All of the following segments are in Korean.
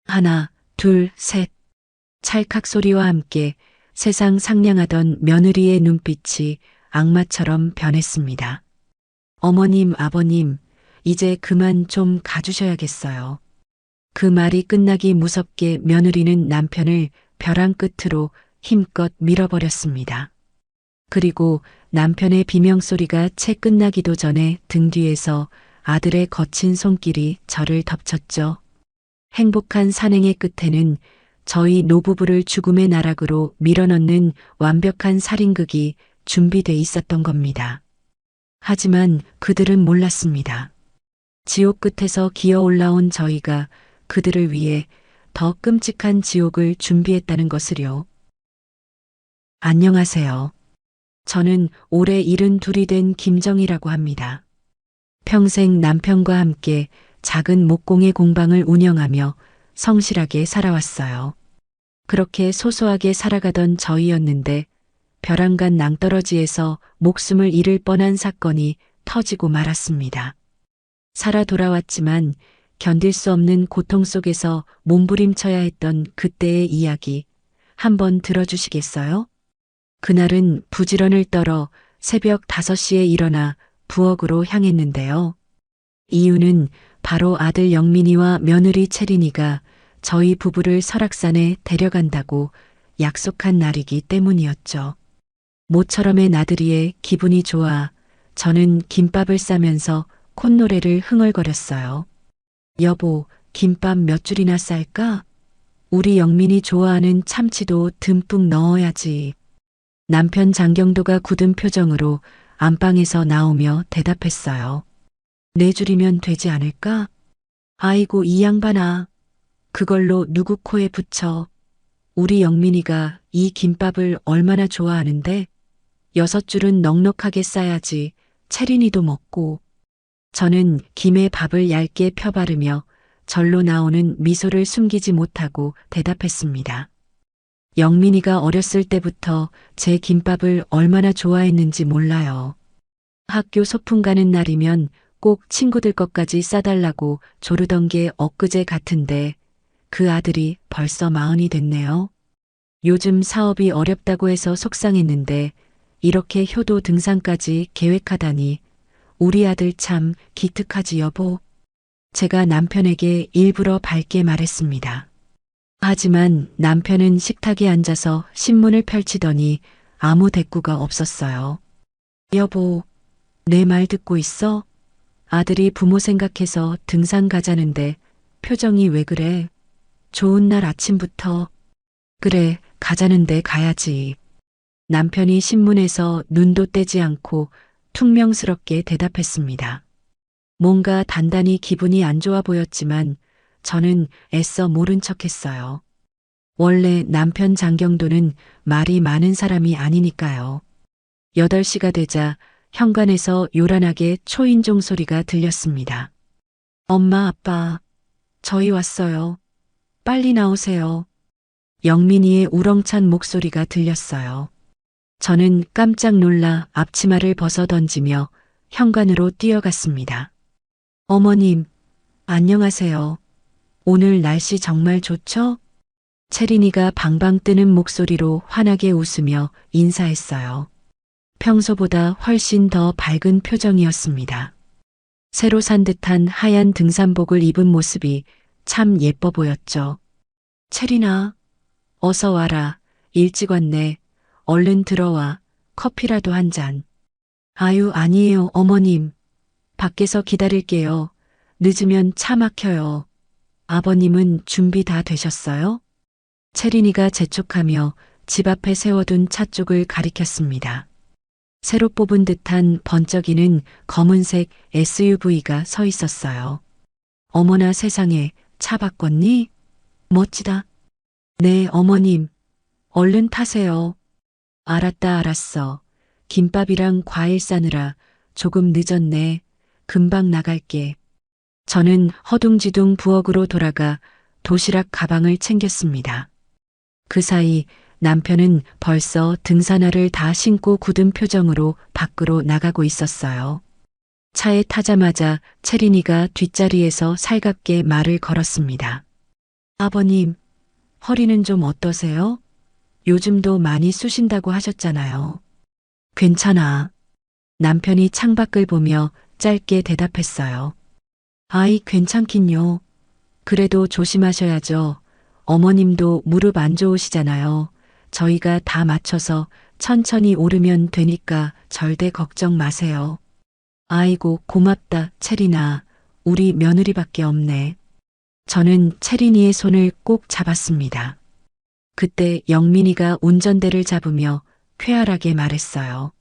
하나, 둘, 셋. 찰칵 소리와 함께 세상 상냥하던 며느리의 눈빛이 악마처럼 변했습니다. 어머님, 아버님, 이제 그만 좀 가주셔야겠어요. 그 말이 끝나기 무섭게 며느리는 남편을 벼랑 끝으로 힘껏 밀어버렸습니다. 그리고 남편의 비명소리가 채 끝나기도 전에 등 뒤에서 아들의 거친 손길이 저를 덮쳤죠. 행복한 산행의 끝에는 저희 노부부를 죽음의 나락으로 밀어넣는 완벽한 살인극이 준비돼 있었던 겁니다. 하지만 그들은 몰랐습니다. 지옥 끝에서 기어 올라온 저희가 그들을 위해 더 끔찍한 지옥을 준비했다는 것을요. 안녕하세요. 저는 올해 72이 된 김정희라고 합니다. 평생 남편과 함께 작은 목공예 공방을 운영하며 성실하게 살아왔어요. 그렇게 소소하게 살아가던 저희였는데 벼랑간 낭떠러지에서 목숨을 잃을 뻔한 사건이 터지고 말았습니다. 살아 돌아왔지만 견딜 수 없는 고통 속에서 몸부림쳐야 했던 그때의 이야기 한번 들어주시겠어요? 그날은 부지런을 떨어 새벽 5시에 일어나 부엌으로 향했는데요. 이유는 바로 아들 영민이와 며느리 채린이가 저희 부부를 설악산에 데려간다고 약속한 날이기 때문이었죠. 모처럼의 나들이에 기분이 좋아 저는 김밥을 싸면서 콧노래를 흥얼거렸어요. 여보, 김밥 몇 줄이나 쌀까? 우리 영민이 좋아하는 참치도 듬뿍 넣어야지. 남편 장경도가 굳은 표정으로 안방에서 나오며 대답했어요. 4줄이면 되지 않을까? 아이고 이 양반아. 그걸로 누구 코에 붙여. 우리 영민이가 이 김밥을 얼마나 좋아하는데 6줄은 넉넉하게 싸야지 채린이도 먹고. 저는 김에 밥을 얇게 펴바르며 절로 나오는 미소를 숨기지 못하고 대답했습니다. 영민이가 어렸을 때부터 제 김밥을 얼마나 좋아했는지 몰라요. 학교 소풍 가는 날이면 꼭 친구들 것까지 싸달라고 조르던 게 엊그제 같은데 그 아들이 벌써 40이 됐네요. 요즘 사업이 어렵다고 해서 속상했는데 이렇게 효도 등산까지 계획하다니 우리 아들 참 기특하지 여보. 제가 남편에게 일부러 밝게 말했습니다. 하지만 남편은 식탁에 앉아서 신문을 펼치더니 아무 대꾸가 없었어요. 여보, 내 말 듣고 있어? 아들이 부모 생각해서 등산 가자는데 표정이 왜 그래? 좋은 날 아침부터. 그래, 가자는데 가야지. 남편이 신문에서 눈도 떼지 않고 퉁명스럽게 대답했습니다. 뭔가 단단히 기분이 안 좋아 보였지만 저는 애써 모른 척했어요. 원래 남편 장경도는 말이 많은 사람이 아니니까요. 8시가 되자 현관에서 요란하게 초인종 소리가 들렸습니다. 엄마, 아빠, 저희 왔어요. 빨리 나오세요. 영민이의 우렁찬 목소리가 들렸어요. 저는 깜짝 놀라 앞치마를 벗어 던지며 현관으로 뛰어갔습니다. 어머님, 안녕하세요. 오늘 날씨 정말 좋죠? 채린이가 방방 뜨는 목소리로 환하게 웃으며 인사했어요. 평소보다 훨씬 더 밝은 표정이었습니다. 새로 산 듯한 하얀 등산복을 입은 모습이 참 예뻐 보였죠. 채린아, 어서 와라. 일찍 왔네. 얼른 들어와. 커피라도 한 잔. 아유, 아니에요, 어머님. 밖에서 기다릴게요. 늦으면 차 막혀요. 아버님은 준비 다 되셨어요? 채린이가 재촉하며 집 앞에 세워둔 차 쪽을 가리켰습니다. 새로 뽑은 듯한 번쩍이는 검은색 SUV가 서 있었어요. 어머나 세상에, 차 바꿨니? 멋지다. 네, 어머님. 얼른 타세요. 알았다, 알았어. 김밥이랑 과일 싸느라 조금 늦었네. 금방 나갈게. 저는 허둥지둥 부엌으로 돌아가 도시락 가방을 챙겼습니다. 그 사이 남편은 벌써 등산화를 다 신고 굳은 표정으로 밖으로 나가고 있었어요. 차에 타자마자 채린이가 뒷자리에서 살갑게 말을 걸었습니다. 아버님, 허리는 좀 어떠세요? 요즘도 많이 쑤신다고 하셨잖아요. 괜찮아. 남편이 창밖을 보며 짧게 대답했어요. 아이, 괜찮긴요. 그래도 조심하셔야죠. 어머님도 무릎 안 좋으시잖아요. 저희가 다 맞춰서 천천히 오르면 되니까 절대 걱정 마세요. 아이고, 고맙다, 체리나. 우리 며느리밖에 없네. 저는 체린이의 손을 꼭 잡았습니다. 그때 영민이가 운전대를 잡으며 쾌활하게 말했어요.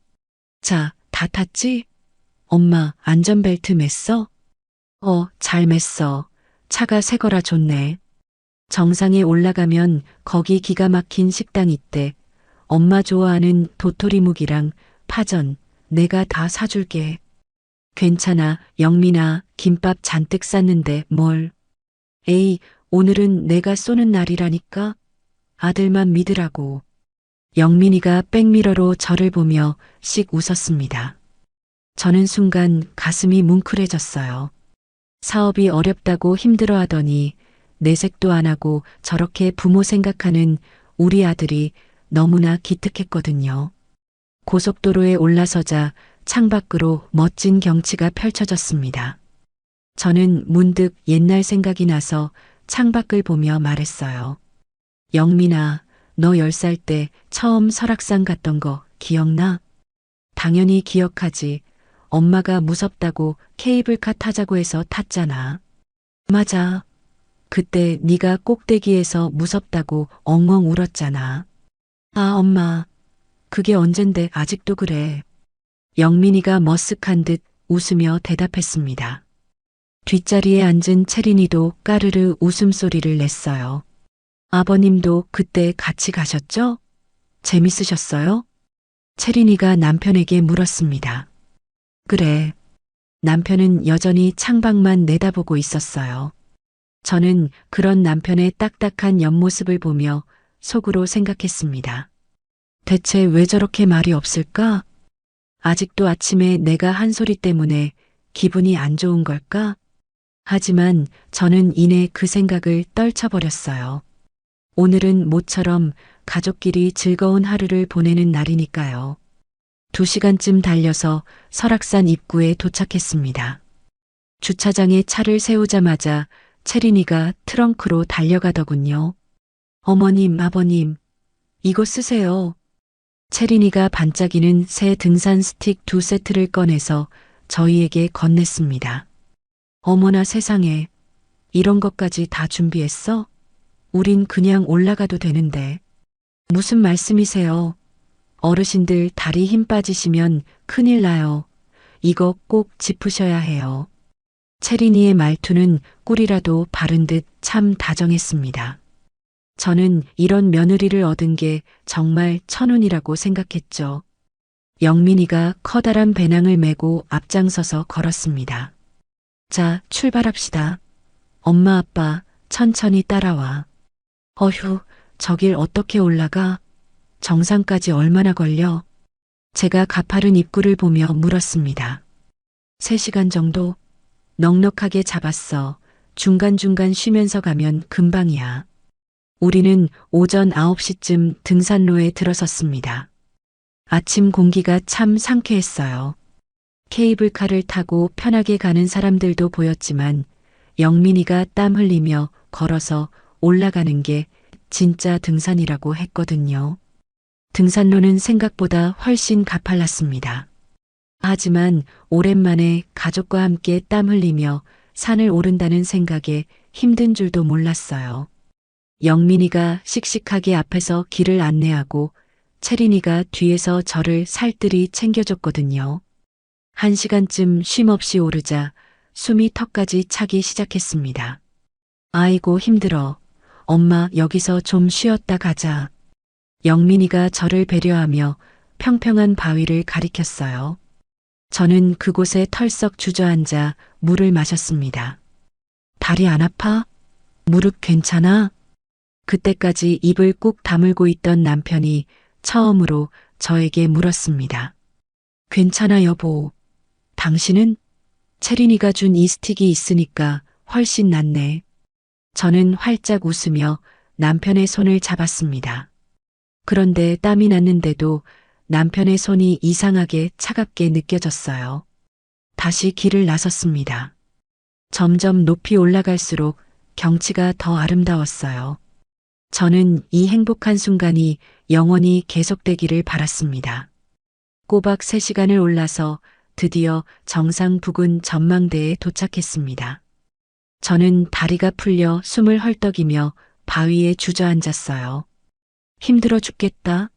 자, 다 탔지? 엄마, 안전벨트 맸어? 잘 맸어. 차가 새 거라 좋네. 정상에 올라가면 거기 기가 막힌 식당 있대. 엄마 좋아하는 도토리묵이랑 파전 내가 다 사줄게. 괜찮아, 영민아. 김밥 잔뜩 쌌는데 뭘. 에이, 오늘은 내가 쏘는 날이라니까. 아들만 믿으라고. 영민이가 백미러로 저를 보며 씩 웃었습니다. 저는 순간 가슴이 뭉클해졌어요. 사업이 어렵다고 힘들어하더니 내색도 안 하고 저렇게 부모 생각하는 우리 아들이 너무나 기특했거든요. 고속도로에 올라서자 창밖으로 멋진 경치가 펼쳐졌습니다. 저는 문득 옛날 생각이 나서 창밖을 보며 말했어요. 영민아, 너 10살 때 처음 설악산 갔던 거 기억나? 당연히 기억하지. 엄마가 무섭다고 케이블카 타자고 해서 탔잖아. 맞아. 그때 네가 꼭대기에서 무섭다고 엉엉 울었잖아. 아, 엄마. 그게 언젠데 아직도 그래. 영민이가 머쓱한 듯 웃으며 대답했습니다. 뒷자리에 앉은 채린이도 까르르 웃음소리를 냈어요. 아버님도 그때 같이 가셨죠? 재밌으셨어요? 채린이가 남편에게 물었습니다. 그래. 남편은 여전히 창밖만 내다보고 있었어요. 저는 그런 남편의 딱딱한 옆모습을 보며 속으로 생각했습니다. 대체 왜 저렇게 말이 없을까? 아직도 아침에 내가 한 소리 때문에 기분이 안 좋은 걸까? 하지만 저는 이내 그 생각을 떨쳐버렸어요. 오늘은 모처럼 가족끼리 즐거운 하루를 보내는 날이니까요. 2시간쯤 달려서 설악산 입구에 도착했습니다. 주차장에 차를 세우자마자 채린이가 트렁크로 달려가더군요. 어머님, 아버님, 이거 쓰세요. 채린이가 반짝이는 새 등산 스틱 2세트를 꺼내서 저희에게 건넸습니다. 어머나 세상에, 이런 것까지 다 준비했어? 우린 그냥 올라가도 되는데. 무슨 말씀이세요? 어르신들 다리 힘 빠지시면 큰일 나요. 이거 꼭 짚으셔야 해요. 채린이의 말투는 꿀이라도 바른 듯 참 다정했습니다. 저는 이런 며느리를 얻은 게 정말 천운이라고 생각했죠. 영민이가 커다란 배낭을 메고 앞장서서 걸었습니다. 자, 출발합시다. 엄마 아빠 천천히 따라와. 어휴, 저 길 어떻게 올라가? 정상까지 얼마나 걸려? 제가 가파른 입구를 보며 물었습니다. 3시간 정도? 넉넉하게 잡았어. 중간중간 쉬면서 가면 금방이야. 우리는 오전 9시쯤 등산로에 들어섰습니다. 아침 공기가 참 상쾌했어요. 케이블카를 타고 편하게 가는 사람들도 보였지만 영민이가 땀 흘리며 걸어서 올라가는 게 진짜 등산이라고 했거든요. 등산로는 생각보다 훨씬 가팔랐습니다. 하지만 오랜만에 가족과 함께 땀 흘리며 산을 오른다는 생각에 힘든 줄도 몰랐어요. 영민이가 씩씩하게 앞에서 길을 안내하고 채린이가 뒤에서 저를 살뜰히 챙겨줬거든요. 1시간쯤 쉼없이 오르자 숨이 턱까지 차기 시작했습니다. 아이고 힘들어. 엄마 여기서 좀 쉬었다 가자. 영민이가 저를 배려하며 평평한 바위를 가리켰어요. 저는 그곳에 털썩 주저앉아 물을 마셨습니다. 다리 안 아파? 무릎 괜찮아? 그때까지 입을 꾹 다물고 있던 남편이 처음으로 저에게 물었습니다. 괜찮아 여보. 당신은? 채린이가 준 이 스틱이 있으니까 훨씬 낫네. 저는 활짝 웃으며 남편의 손을 잡았습니다. 그런데 땀이 났는데도 남편의 손이 이상하게 차갑게 느껴졌어요. 다시 길을 나섰습니다. 점점 높이 올라갈수록 경치가 더 아름다웠어요. 저는 이 행복한 순간이 영원히 계속되기를 바랐습니다. 꼬박 3시간을 올라서 드디어 정상 부근 전망대에 도착했습니다. 저는 다리가 풀려 숨을 헐떡이며 바위에 주저앉았어요. 힘들어 죽겠다.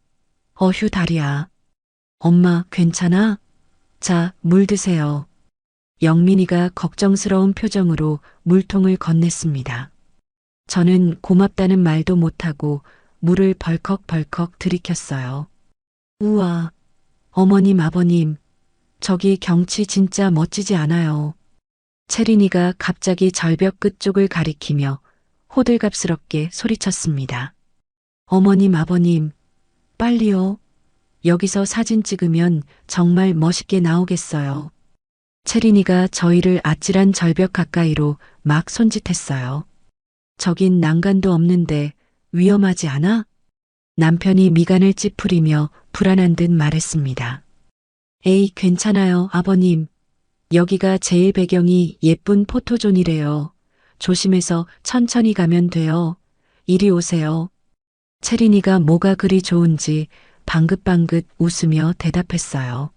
어휴 다리야. 엄마 괜찮아? 자, 물 드세요. 영민이가 걱정스러운 표정으로 물통을 건넸습니다. 저는 고맙다는 말도 못하고 물을 벌컥벌컥 들이켰어요. 우와, 어머님 아버님, 저기 경치 진짜 멋지지 않아요. 채린이가 갑자기 절벽 끝쪽을 가리키며 호들갑스럽게 소리쳤습니다. 어머님 아버님, 빨리요. 여기서 사진 찍으면 정말 멋있게 나오겠어요. 채린이가 저희를 아찔한 절벽 가까이로 막 손짓했어요. 저긴 난간도 없는데 위험하지 않아? 남편이 미간을 찌푸리며 불안한 듯 말했습니다. 에이, 괜찮아요, 아버님. 여기가 제일 배경이 예쁜 포토존이래요. 조심해서 천천히 가면 돼요. 이리 오세요. 채린이가 뭐가 그리 좋은지 방긋방긋 웃으며 대답했어요.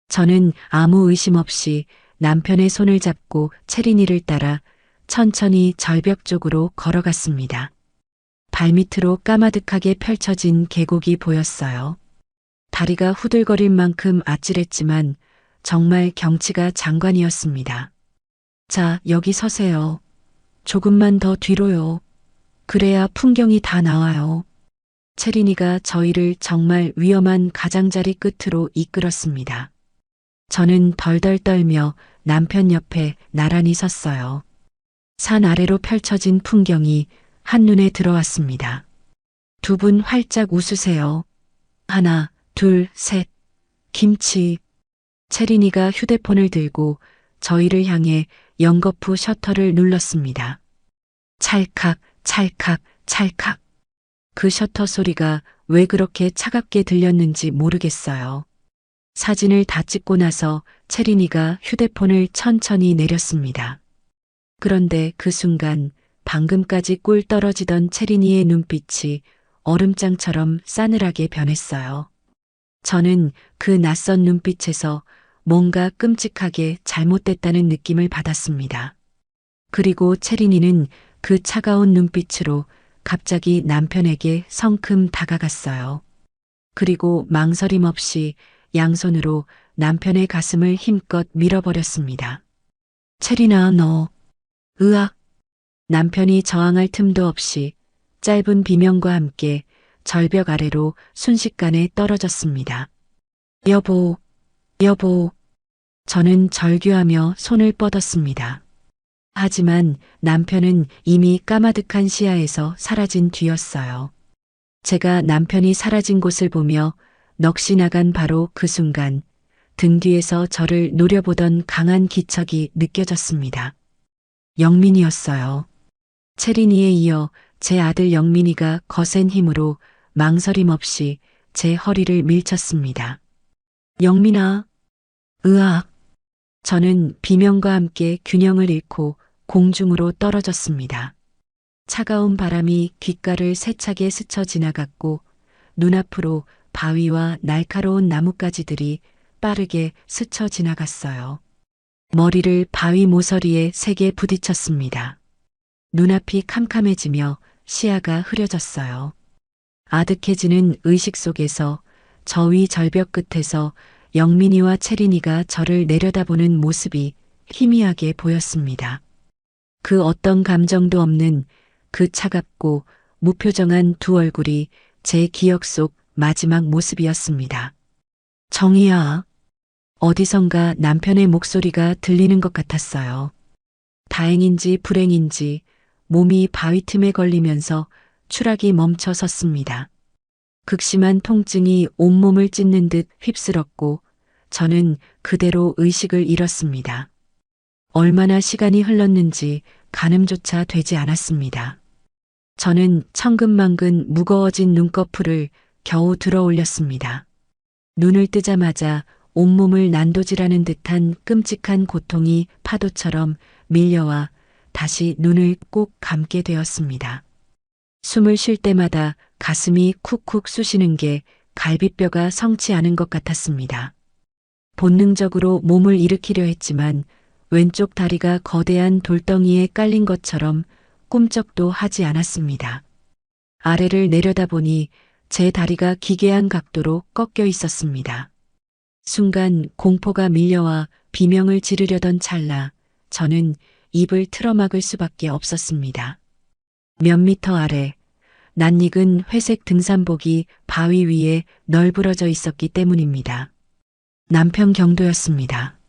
저는 아무 의심 없이 남편의 손을 잡고 채린이를 따라 천천히 절벽 쪽으로 걸어갔습니다. 발밑으로 까마득하게 펼쳐진 계곡이 보였어요. 다리가 후들거릴 만큼 아찔했지만 정말 경치가 장관이었습니다. 자, 여기 서세요. 조금만 더 뒤로요. 그래야 풍경이 다 나와요. 채린이가 저희를 정말 위험한 가장자리 끝으로 이끌었습니다. 저는 덜덜 떨며 남편 옆에 나란히 섰어요. 산 아래로 펼쳐진 풍경이 한눈에 들어왔습니다. 두 분 활짝 웃으세요. 하나, 둘, 셋. 김치. 채린이가 휴대폰을 들고 저희를 향해 연거푸 셔터를 눌렀습니다. 찰칵, 찰칵, 찰칵. 그 셔터 소리가 왜 그렇게 차갑게 들렸는지 모르겠어요. 사진을 다 찍고 나서 채린이가 휴대폰을 천천히 내렸습니다. 그런데 그 순간 방금까지 꿀 떨어지던 채린이의 눈빛이 얼음장처럼 싸늘하게 변했어요. 저는 그 낯선 눈빛에서 뭔가 끔찍하게 잘못됐다는 느낌을 받았습니다. 그리고 채린이는 그 차가운 눈빛으로 갑자기 남편에게 성큼 다가갔어요. 그리고 망설임 없이 양손으로 남편의 가슴을 힘껏 밀어버렸습니다. 채린아, 너. 으악. 남편이 저항할 틈도 없이 짧은 비명과 함께 절벽 아래로 순식간에 떨어졌습니다. 여보, 여보. 저는 절규하며 손을 뻗었습니다. 하지만 남편은 이미 까마득한 시야에서 사라진 뒤였어요. 제가 남편이 사라진 곳을 보며 넋이 나간 바로 그 순간 등 뒤에서 저를 노려보던 강한 기척이 느껴졌습니다. 영민이었어요. 채린이에 이어 제 아들 영민이가 거센 힘으로 망설임 없이 제 허리를 밀쳤습니다. 영민아. 으악. 저는 비명과 함께 균형을 잃고 공중으로 떨어졌습니다. 차가운 바람이 귓가를 세차게 스쳐 지나갔고 눈앞으로 바위와 날카로운 나뭇가지들이 빠르게 스쳐 지나갔어요. 머리를 바위 모서리에 세게 부딪혔습니다. 눈앞이 캄캄해지며 시야가 흐려졌어요. 아득해지는 의식 속에서 저 위 절벽 끝에서 영민이와 채린이가 저를 내려다보는 모습이 희미하게 보였습니다. 그 어떤 감정도 없는 그 차갑고 무표정한 두 얼굴이 제 기억 속 마지막 모습이었습니다. 정희야. 어디선가 남편의 목소리가 들리는 것 같았어요. 다행인지 불행인지 몸이 바위 틈에 걸리면서 추락이 멈춰 섰습니다. 극심한 통증이 온몸을 찢는 듯 휩쓸었고 저는 그대로 의식을 잃었습니다. 얼마나 시간이 흘렀는지 가늠조차 되지 않았습니다. 저는 천근만근 무거워진 눈꺼풀을 겨우 들어 올렸습니다. 눈을 뜨자마자 온몸을 난도질하는 듯한 끔찍한 고통이 파도처럼 밀려와 다시 눈을 꼭 감게 되었습니다. 숨을 쉴 때마다 가슴이 쿡쿡 쑤시는 게 갈비뼈가 성치 않은 것 같았습니다. 본능적으로 몸을 일으키려 했지만 왼쪽 다리가 거대한 돌덩이에 깔린 것처럼 꿈쩍도 하지 않았습니다. 아래를 내려다보니 제 다리가 기괴한 각도로 꺾여 있었습니다. 순간 공포가 밀려와 비명을 지르려던 찰나 저는 입을 틀어막을 수밖에 없었습니다. 몇 미터 아래 낯익은 회색 등산복이 바위 위에 널브러져 있었기 때문입니다. 남편 경도였습니다.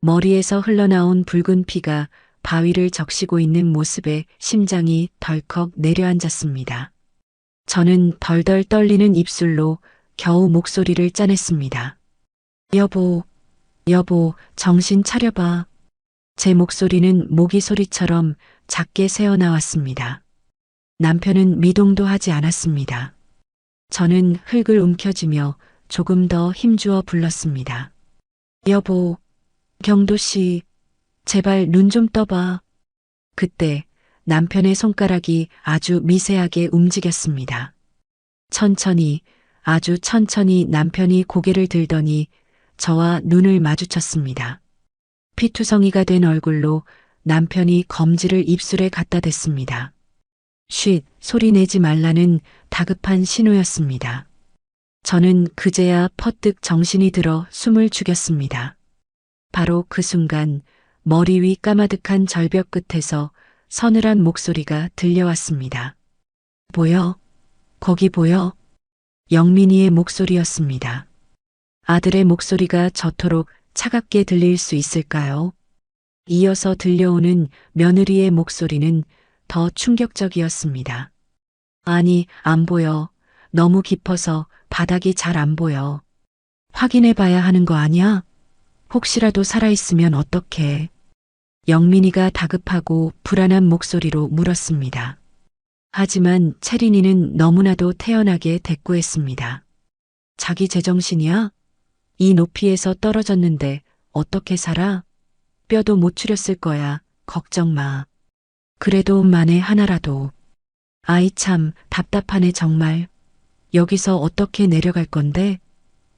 머리에서 흘러나온 붉은 피가 바위를 적시고 있는 모습에 심장이 덜컥 내려앉았습니다. 저는 덜덜 떨리는 입술로 겨우 목소리를 짜냈습니다. 여보, 여보, 정신 차려봐. 제 목소리는 모기 소리처럼 작게 새어나왔습니다. 남편은 미동도 하지 않았습니다. 저는 흙을 움켜쥐며 조금 더 힘주어 불렀습니다. 여보, 경도씨, 제발 눈 좀 떠봐. 그때 남편의 손가락이 아주 미세하게 움직였습니다. 천천히, 아주 천천히 남편이 고개를 들더니 저와 눈을 마주쳤습니다. 피투성이가 된 얼굴로 남편이 검지를 입술에 갖다 댔습니다. 쉿, 소리 내지 말라는 다급한 신호였습니다. 저는 그제야 퍼뜩 정신이 들어 숨을 죽였습니다. 바로 그 순간 머리 위 까마득한 절벽 끝에서 서늘한 목소리가 들려왔습니다. 보여? 거기 보여? 영민이의 목소리였습니다. 아들의 목소리가 저토록 차갑게 들릴 수 있을까요? 이어서 들려오는 며느리의 목소리는 더 충격적이었습니다. 아니, 안 보여. 너무 깊어서 바닥이 잘 안 보여. 확인해 봐야 하는 거 아니야? 혹시라도 살아있으면 어떡해. 영민이가 다급하고 불안한 목소리로 물었습니다. 하지만 채린이는 너무나도 태연하게 대꾸했습니다. 자기 제정신이야? 이 높이에서 떨어졌는데 어떻게 살아? 뼈도 못 추렸을 거야. 걱정 마. 그래도 만에 하나라도. 아이 참 답답하네 정말. 여기서 어떻게 내려갈 건데?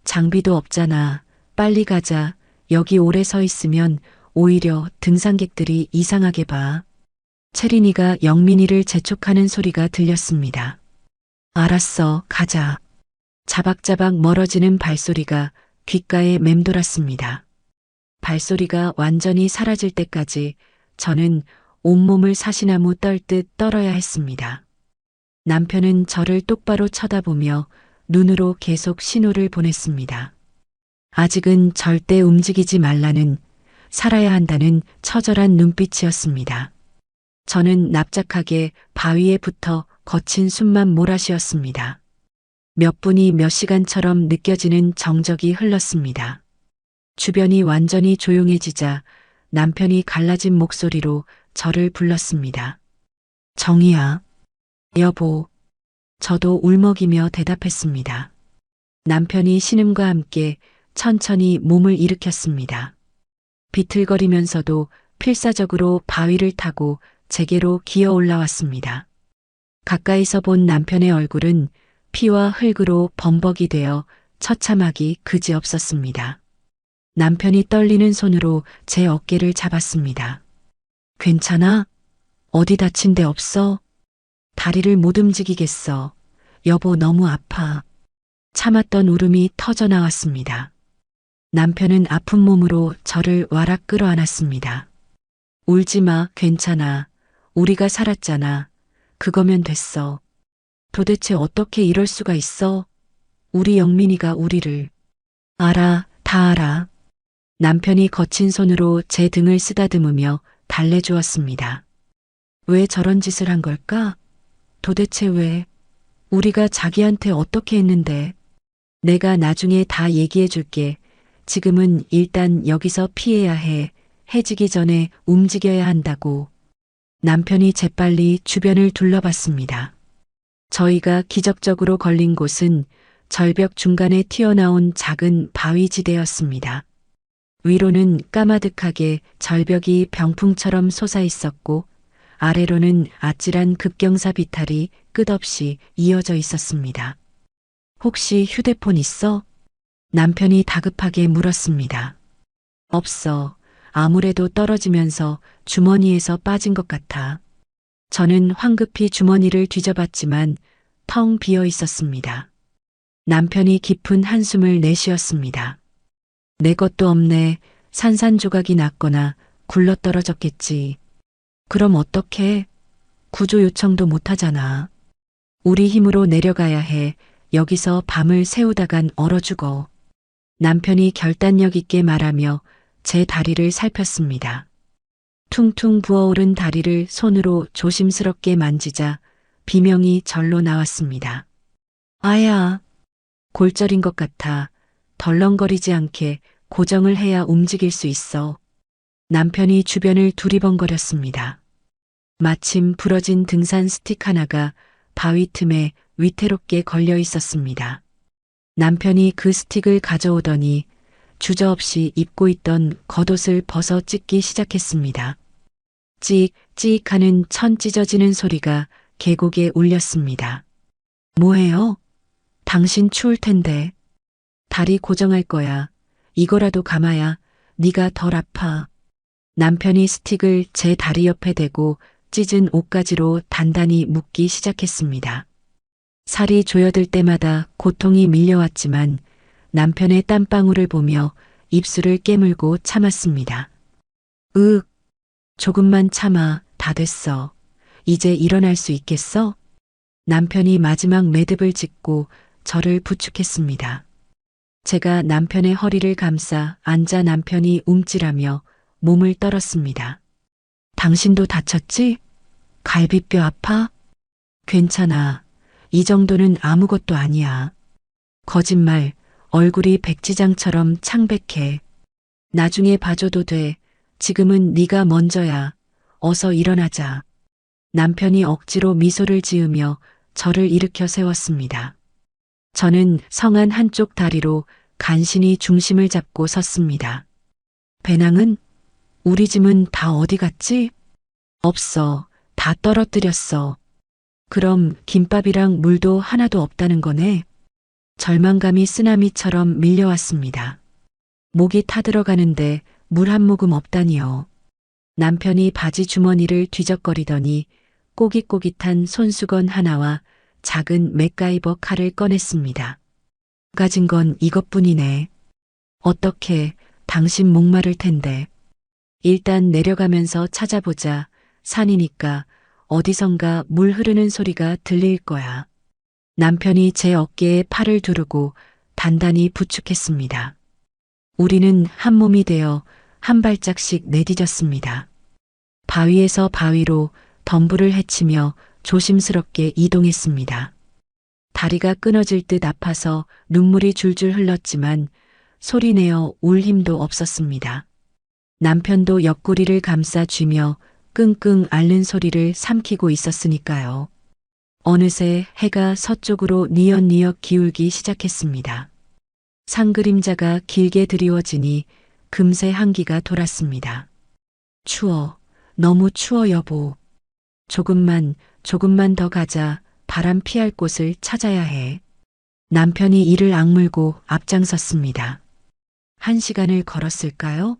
장비도 없잖아. 빨리 가자. 여기 오래 서 있으면 오히려 등산객들이 이상하게 봐. 채린이가 영민이를 재촉하는 소리가 들렸습니다. 알았어, 가자. 자박자박 멀어지는 발소리가 귓가에 맴돌았습니다. 발소리가 완전히 사라질 때까지 저는 온몸을 사시나무 떨듯 떨어야 했습니다. 남편은 저를 똑바로 쳐다보며 눈으로 계속 신호를 보냈습니다. 아직은 절대 움직이지 말라는, 살아야 한다는 처절한 눈빛이었습니다. 저는 납작하게 바위에 붙어 거친 숨만 몰아쉬었습니다. 몇 분이 몇 시간처럼 느껴지는 정적이 흘렀습니다. 주변이 완전히 조용해지자 남편이 갈라진 목소리로 저를 불렀습니다. 정희야. 여보. 저도 울먹이며 대답했습니다. 남편이 신음과 함께 천천히 몸을 일으켰습니다. 비틀거리면서도 필사적으로 바위를 타고 제게로 기어 올라왔습니다. 가까이서 본 남편의 얼굴은 피와 흙으로 범벅이 되어 처참하기 그지없었습니다. 남편이 떨리는 손으로 제 어깨를 잡았습니다. 괜찮아? 어디 다친 데 없어? 다리를 못 움직이겠어. 여보 너무 아파. 참았던 울음이 터져 나왔습니다. 남편은 아픈 몸으로 저를 와락 끌어안았습니다. 울지 마, 괜찮아. 우리가 살았잖아. 그거면 됐어. 도대체 어떻게 이럴 수가 있어? 우리 영민이가 우리를. 알아, 다 알아. 남편이 거친 손으로 제 등을 쓰다듬으며 달래주었습니다. 왜 저런 짓을 한 걸까? 도대체 왜? 우리가 자기한테 어떻게 했는데? 내가 나중에 다 얘기해 줄게. 지금은 일단 여기서 피해야 해. 해지기 전에 움직여야 한다고. 남편이 재빨리 주변을 둘러봤습니다. 저희가 기적적으로 걸린 곳은 절벽 중간에 튀어나온 작은 바위지대였습니다. 위로는 까마득하게 절벽이 병풍처럼 솟아 있었고 아래로는 아찔한 급경사 비탈이 끝없이 이어져 있었습니다. 혹시 휴대폰 있어? 남편이 다급하게 물었습니다. 없어. 아무래도 떨어지면서 주머니에서 빠진 것 같아. 저는 황급히 주머니를 뒤져봤지만 텅 비어 있었습니다. 남편이 깊은 한숨을 내쉬었습니다. 내 것도 없네. 산산조각이 났거나 굴러떨어졌겠지. 그럼 어떡해? 구조 요청도 못하잖아. 우리 힘으로 내려가야 해. 여기서 밤을 새우다간 얼어 죽어. 남편이 결단력 있게 말하며 제 다리를 살폈습니다. 퉁퉁 부어오른 다리를 손으로 조심스럽게 만지자 비명이 절로 나왔습니다. 아야, 골절인 것 같아. 덜렁거리지 않게 고정을 해야 움직일 수 있어. 남편이 주변을 두리번거렸습니다. 마침 부러진 등산 스틱 하나가 바위 틈에 위태롭게 걸려 있었습니다. 남편이 그 스틱을 가져오더니 주저없이 입고 있던 겉옷을 벗어 찢기 시작했습니다. 찍, 찍 하는 천 찢어지는 소리가 계곡에 울렸습니다. 뭐해요? 당신 추울 텐데. 다리 고정할 거야. 이거라도 감아야 네가 덜 아파. 남편이 스틱을 제 다리 옆에 대고 찢은 옷가지로 단단히 묶기 시작했습니다. 살이 조여들 때마다 고통이 밀려왔지만 남편의 땀방울을 보며 입술을 깨물고 참았습니다. 조금만 참아. 다 됐어. 이제 일어날 수 있겠어? 남편이 마지막 매듭을 짚고 저를 부축했습니다. 제가 남편의 허리를 감싸 앉아 남편이 움찔하며 몸을 떨었습니다. 당신도 다쳤지? 갈비뼈 아파? 괜찮아. 이 정도는 아무것도 아니야. 거짓말, 얼굴이 백지장처럼 창백해. 나중에 봐줘도 돼. 지금은 네가 먼저야. 어서 일어나자. 남편이 억지로 미소를 지으며 저를 일으켜 세웠습니다. 저는 성안 한쪽 다리로 간신히 중심을 잡고 섰습니다. 배낭은? 우리 짐은 다 어디 갔지? 없어. 다 떨어뜨렸어. 그럼 김밥이랑 물도 하나도 없다는 거네? 절망감이 쓰나미처럼 밀려왔습니다. 목이 타들어가는데 물 한 모금 없다니요. 남편이 바지 주머니를 뒤적거리더니 꼬깃꼬깃한 손수건 하나와 작은 맥가이버 칼을 꺼냈습니다. 가진 건 이것뿐이네. 어떻게, 당신 목마를 텐데. 일단 내려가면서 찾아보자. 산이니까 어디선가 물 흐르는 소리가 들릴 거야. 남편이 제 어깨에 팔을 두르고 단단히 부축했습니다. 우리는 한 몸이 되어 한 발짝씩 내디뎠습니다. 바위에서 바위로 덤불을 헤치며 조심스럽게 이동했습니다. 다리가 끊어질 듯 아파서 눈물이 줄줄 흘렀지만 소리내어 울 힘도 없었습니다. 남편도 옆구리를 감싸 쥐며 끙끙 앓는 소리를 삼키고 있었으니까요. 어느새 해가 서쪽으로 뉘엿뉘엿 기울기 시작했습니다. 산 그림자가 길게 드리워지니 금세 한기가 돌았습니다. 추워. 너무 추워 여보. 조금만 더 가자. 바람 피할 곳을 찾아야 해. 남편이 이를 악물고 앞장섰습니다. 1시간을 걸었을까요?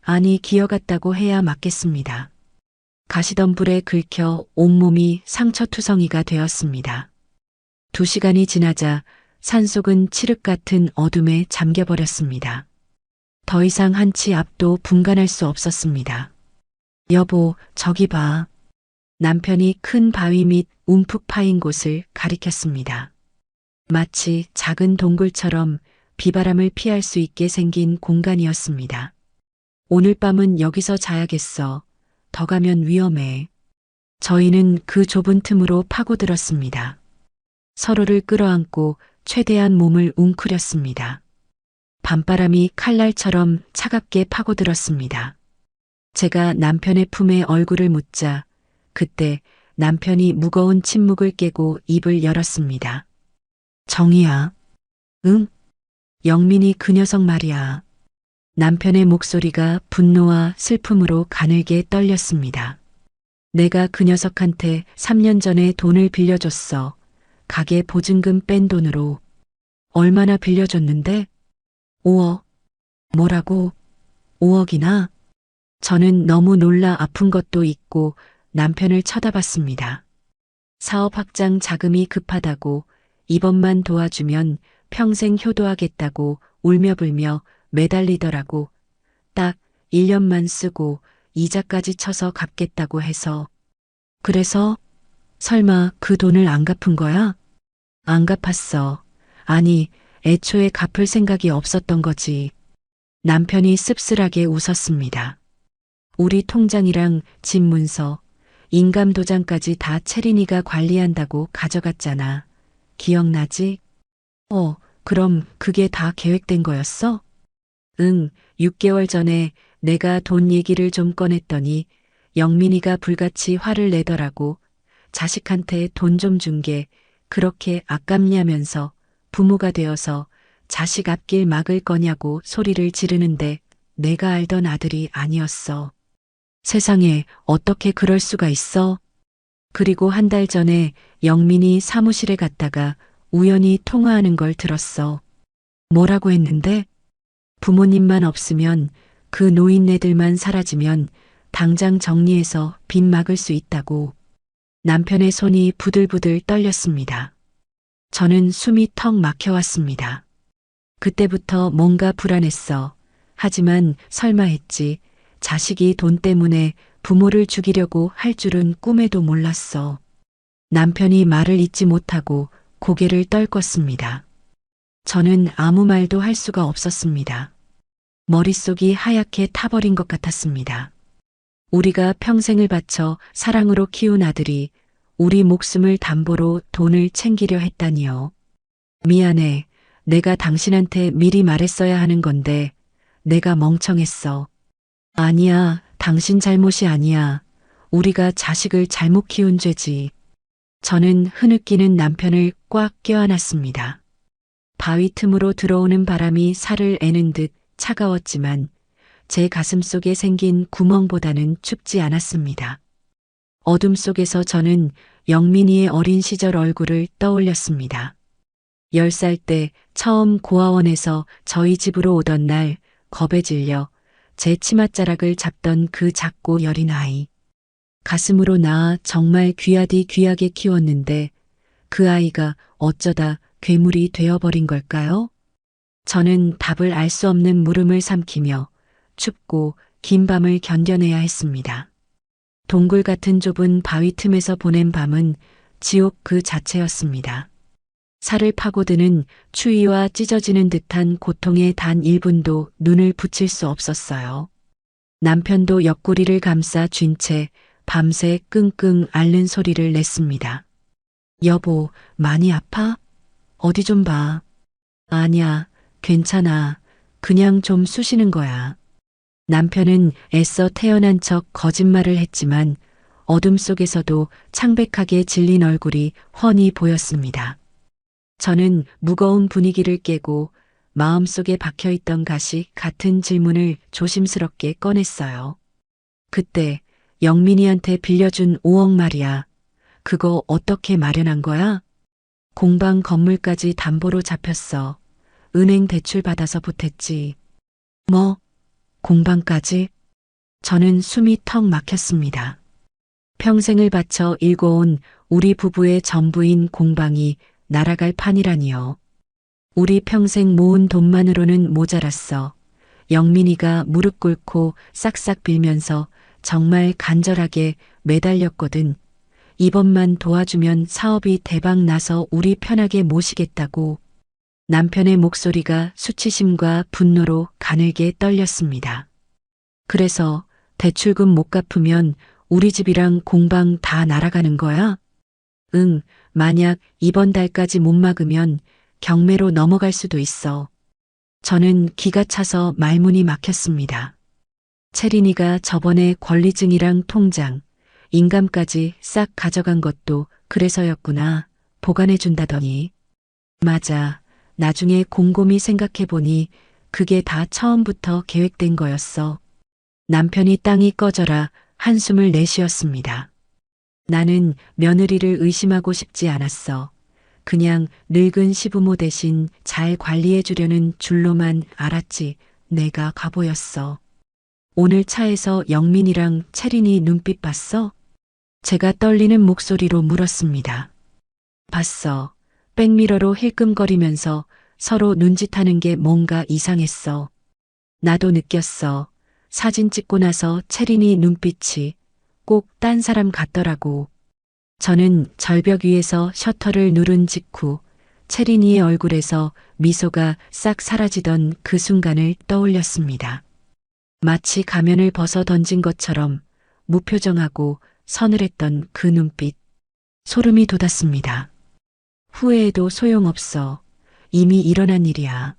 아니 기어갔다고 해야 맞겠습니다. 가시덤불에 긁혀 온몸이 상처투성이가 되었습니다. 2시간이 지나자 산속은 칠흑 같은 어둠에 잠겨버렸습니다. 더 이상 한치 앞도 분간할 수 없었습니다. 여보, 저기 봐. 남편이 큰 바위 밑 움푹 파인 곳을 가리켰습니다. 마치 작은 동굴처럼 비바람을 피할 수 있게 생긴 공간이었습니다. 오늘 밤은 여기서 자야겠어. 더 가면 위험해. 저희는 그 좁은 틈으로 파고들었습니다. 서로를 끌어안고 최대한 몸을 웅크렸습니다. 밤바람이 칼날처럼 차갑게 파고들었습니다. 제가 남편의 품에 얼굴을 묻자 그때 남편이 무거운 침묵을 깨고 입을 열었습니다. 정희야. 응? 영민이 그 녀석 말이야. 남편의 목소리가 분노와 슬픔으로 가늘게 떨렸습니다. 내가 그 녀석한테 3년 전에 돈을 빌려줬어. 가게 보증금 뺀 돈으로. 얼마나 빌려줬는데? 5억. 뭐라고? 5억이나? 저는 너무 놀라 아픈 것도 있고 남편을 쳐다봤습니다. 사업 확장 자금이 급하다고 이번만 도와주면 평생 효도하겠다고 울며불며 매달리더라고. 딱 1년만 쓰고 이자까지 쳐서 갚겠다고 해서. 그래서 설마 그 돈을 안 갚은 거야? 안 갚았어. 아니, 애초에 갚을 생각이 없었던 거지. 남편이 씁쓸하게 웃었습니다. 우리 통장이랑 집 문서, 인감 도장까지 다 채린이가 관리한다고 가져갔잖아. 기억나지? 그럼 그게 다 계획된 거였어? 응, 6개월 전에 내가 돈 얘기를 좀 꺼냈더니 영민이가 불같이 화를 내더라고. 자식한테 돈 좀 준 게 그렇게 아깝냐면서 부모가 되어서 자식 앞길 막을 거냐고 소리를 지르는데 내가 알던 아들이 아니었어. 세상에 어떻게 그럴 수가 있어? 그리고 한 달 전에 영민이 사무실에 갔다가 우연히 통화하는 걸 들었어. 뭐라고 했는데? 부모님만 없으면 그 노인네들만 사라지면 당장 정리해서 빚 막을 수 있다고. 남편의 손이 부들부들 떨렸습니다. 저는 숨이 턱 막혀왔습니다. 그때부터 뭔가 불안했어. 하지만 설마 했지. 자식이 돈 때문에 부모를 죽이려고 할 줄은 꿈에도 몰랐어. 남편이 말을 잇지 못하고 고개를 떨궜습니다. 저는 아무 말도 할 수가 없었습니다. 머릿속이 하얗게 타버린 것 같았습니다. 우리가 평생을 바쳐 사랑으로 키운 아들이 우리 목숨을 담보로 돈을 챙기려 했다니요. 미안해. 내가 당신한테 미리 말했어야 하는 건데 내가 멍청했어. 아니야, 당신 잘못이 아니야. 우리가 자식을 잘못 키운 죄지. 저는 흐느끼는 남편을 꽉 껴안았습니다. 바위 틈으로 들어오는 바람이 살을 애는 듯 차가웠지만 제 가슴 속에 생긴 구멍보다는 춥지 않았습니다. 어둠 속에서 저는 영민이의 어린 시절 얼굴을 떠올렸습니다. 10살 때 처음 고아원에서 저희 집으로 오던 날 겁에 질려 제 치맛자락을 잡던 그 작고 여린 아이. 가슴으로 낳아 정말 귀하디 귀하게 키웠는데 그 아이가 어쩌다 괴물이 되어버린 걸까요? 저는 답을 알 수 없는 물음을 삼키며 춥고 긴 밤을 견뎌내야 했습니다. 동굴 같은 좁은 바위 틈에서 보낸 밤은 지옥 그 자체였습니다. 살을 파고드는 추위와 찢어지는 듯한 고통에 단 1분도 눈을 붙일 수 없었어요. 남편도 옆구리를 감싸 쥔 채 밤새 끙끙 앓는 소리를 냈습니다. 여보, 많이 아파? 어디 좀 봐. 아니야, 괜찮아. 그냥 좀 쑤시는 거야. 남편은 애써 태어난 척 거짓말을 했지만 어둠 속에서도 창백하게 질린 얼굴이 훤히 보였습니다. 저는 무거운 분위기를 깨고 마음속에 박혀있던 가시 같은 질문을 조심스럽게 꺼냈어요. 그때 영민이한테 빌려준 5억 말이야. 그거 어떻게 마련한 거야? 공방 건물까지 담보로 잡혔어. 은행 대출 받아서 보탰지. 뭐? 공방까지? 저는 숨이 턱 막혔습니다. 평생을 바쳐 일궈온 우리 부부의 전부인 공방이 날아갈 판이라니요. 우리 평생 모은 돈만으로는 모자랐어. 영민이가 무릎 꿇고 싹싹 빌면서 정말 간절하게 매달렸거든. 이번만 도와주면 사업이 대박 나서 우리 편하게 모시겠다고. 남편의 목소리가 수치심과 분노로 가늘게 떨렸습니다. 그래서 대출금 못 갚으면 우리 집이랑 공방 다 날아가는 거야? 응, 만약 이번 달까지 못 막으면 경매로 넘어갈 수도 있어. 저는 기가 차서 말문이 막혔습니다. 채린이가 저번에 권리증이랑 통장, 인감까지 싹 가져간 것도 그래서였구나. 보관해준다더니. 맞아. 나중에 곰곰이 생각해보니 그게 다 처음부터 계획된 거였어. 남편이 땅이 꺼져라 한숨을 내쉬었습니다. 나는 며느리를 의심하고 싶지 않았어. 그냥 늙은 시부모 대신 잘 관리해주려는 줄로만 알았지. 내가 가보였어. 오늘 차에서 영민이랑 채린이 눈빛 봤어? 제가 떨리는 목소리로 물었습니다. 봤어. 백미러로 힐끔거리면서 서로 눈짓하는 게 뭔가 이상했어. 나도 느꼈어. 사진 찍고 나서 채린이 눈빛이 꼭 딴 사람 같더라고. 저는 절벽 위에서 셔터를 누른 직후 채린이의 얼굴에서 미소가 싹 사라지던 그 순간을 떠올렸습니다. 마치 가면을 벗어 던진 것처럼 무표정하고 서늘했던 그 눈빛. 소름이 돋았습니다. 후회해도 소용없어. 이미 일어난 일이야.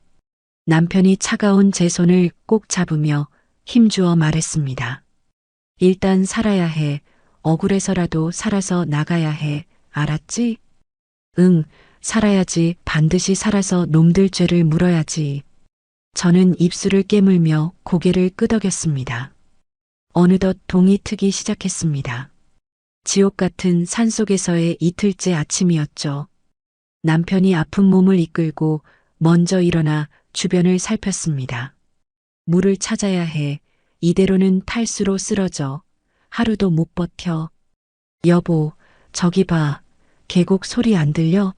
남편이 차가운 제 손을 꼭 잡으며 힘주어 말했습니다. 일단 살아야 해. 억울해서라도 살아서 나가야 해. 알았지? 응, 살아야지. 반드시 살아서 놈들 죄를 물어야지. 저는 입술을 깨물며 고개를 끄덕였습니다. 어느덧 동이 트기 시작했습니다. 지옥 같은 산속에서의 이틀째 아침이었죠. 남편이 아픈 몸을 이끌고 먼저 일어나 주변을 살폈습니다. 물을 찾아야 해. 이대로는 탈수로 쓰러져. 하루도 못 버텨. 여보, 저기 봐. 계곡 소리 안 들려?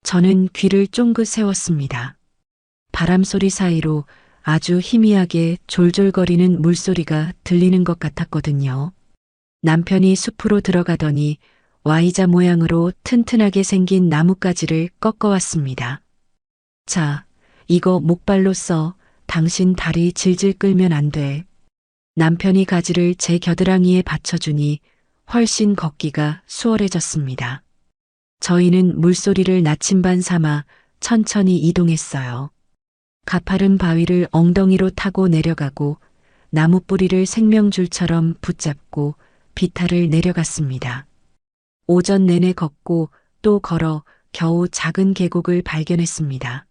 저는 귀를 쫑긋 세웠습니다. 바람 소리 사이로 아주 희미하게 졸졸거리는 물소리가 들리는 것 같았거든요. 남편이 숲으로 들어가더니 Y자 모양으로 튼튼하게 생긴 나뭇가지를 꺾어왔습니다. 자, 이거 목발로 써. 당신 다리 질질 끌면 안 돼. 남편이 가지를 제 겨드랑이에 받쳐주니 훨씬 걷기가 수월해졌습니다. 저희는 물소리를 나침반 삼아 천천히 이동했어요. 가파른 바위를 엉덩이로 타고 내려가고 나무 뿌리를 생명줄처럼 붙잡고 비탈을 내려갔습니다. 오전 내내 걷고 또 걸어 겨우 작은 계곡을 발견했습니다.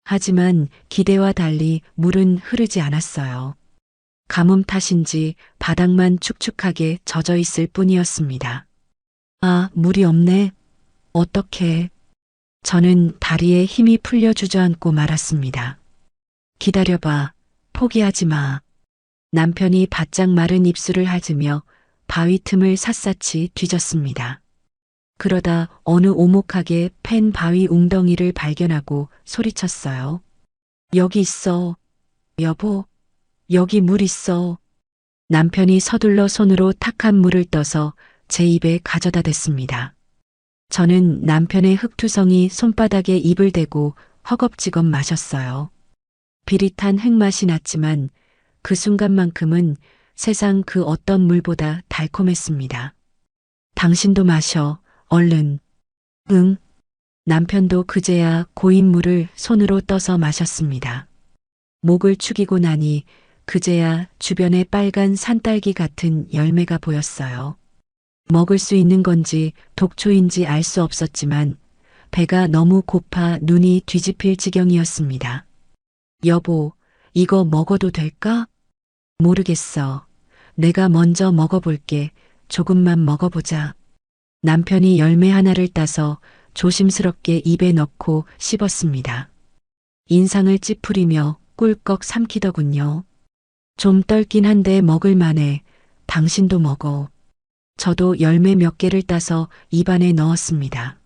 하지만 기대와 달리 물은 흐르지 않았어요. 가뭄 탓인지 바닥만 축축하게 젖어 있을 뿐이었습니다. 아, 물이 없네. 어떡해. 저는 다리에 힘이 풀려 주저앉고 말았습니다. 기다려봐. 포기하지 마. 남편이 바짝 마른 입술을 하즈며 바위 틈을 샅샅이 뒤졌습니다. 그러다 어느 오목하게 팬 바위 웅덩이를 발견하고 소리쳤어요. 여기 있어. 여보, 여기 물 있어. 남편이 서둘러 손으로 탁한 물을 떠서 제 입에 가져다 댔습니다. 저는 남편의 흙투성이 손바닥에 입을 대고 허겁지겁 마셨어요. 비릿한 흙맛이 났지만 그 순간만큼은 세상 그 어떤 물보다 달콤했습니다. 당신도 마셔. 얼른. 응. 남편도 그제야 고인 물을 손으로 떠서 마셨습니다. 목을 축이고 나니 그제야 주변에 빨간 산딸기 같은 열매가 보였어요. 먹을 수 있는 건지 독초인지 알 수 없었지만 배가 너무 고파 눈이 뒤집힐 지경이었습니다. 여보, 이거 먹어도 될까? 모르겠어. 내가 먼저 먹어볼게. 조금만 먹어보자. 남편이 열매 하나를 따서 조심스럽게 입에 넣고 씹었습니다. 인상을 찌푸리며 꿀꺽 삼키더군요. 좀 떨긴 한데 먹을만해. 당신도 먹어. 저도 열매 몇 개를 따서 입안에 넣었습니다.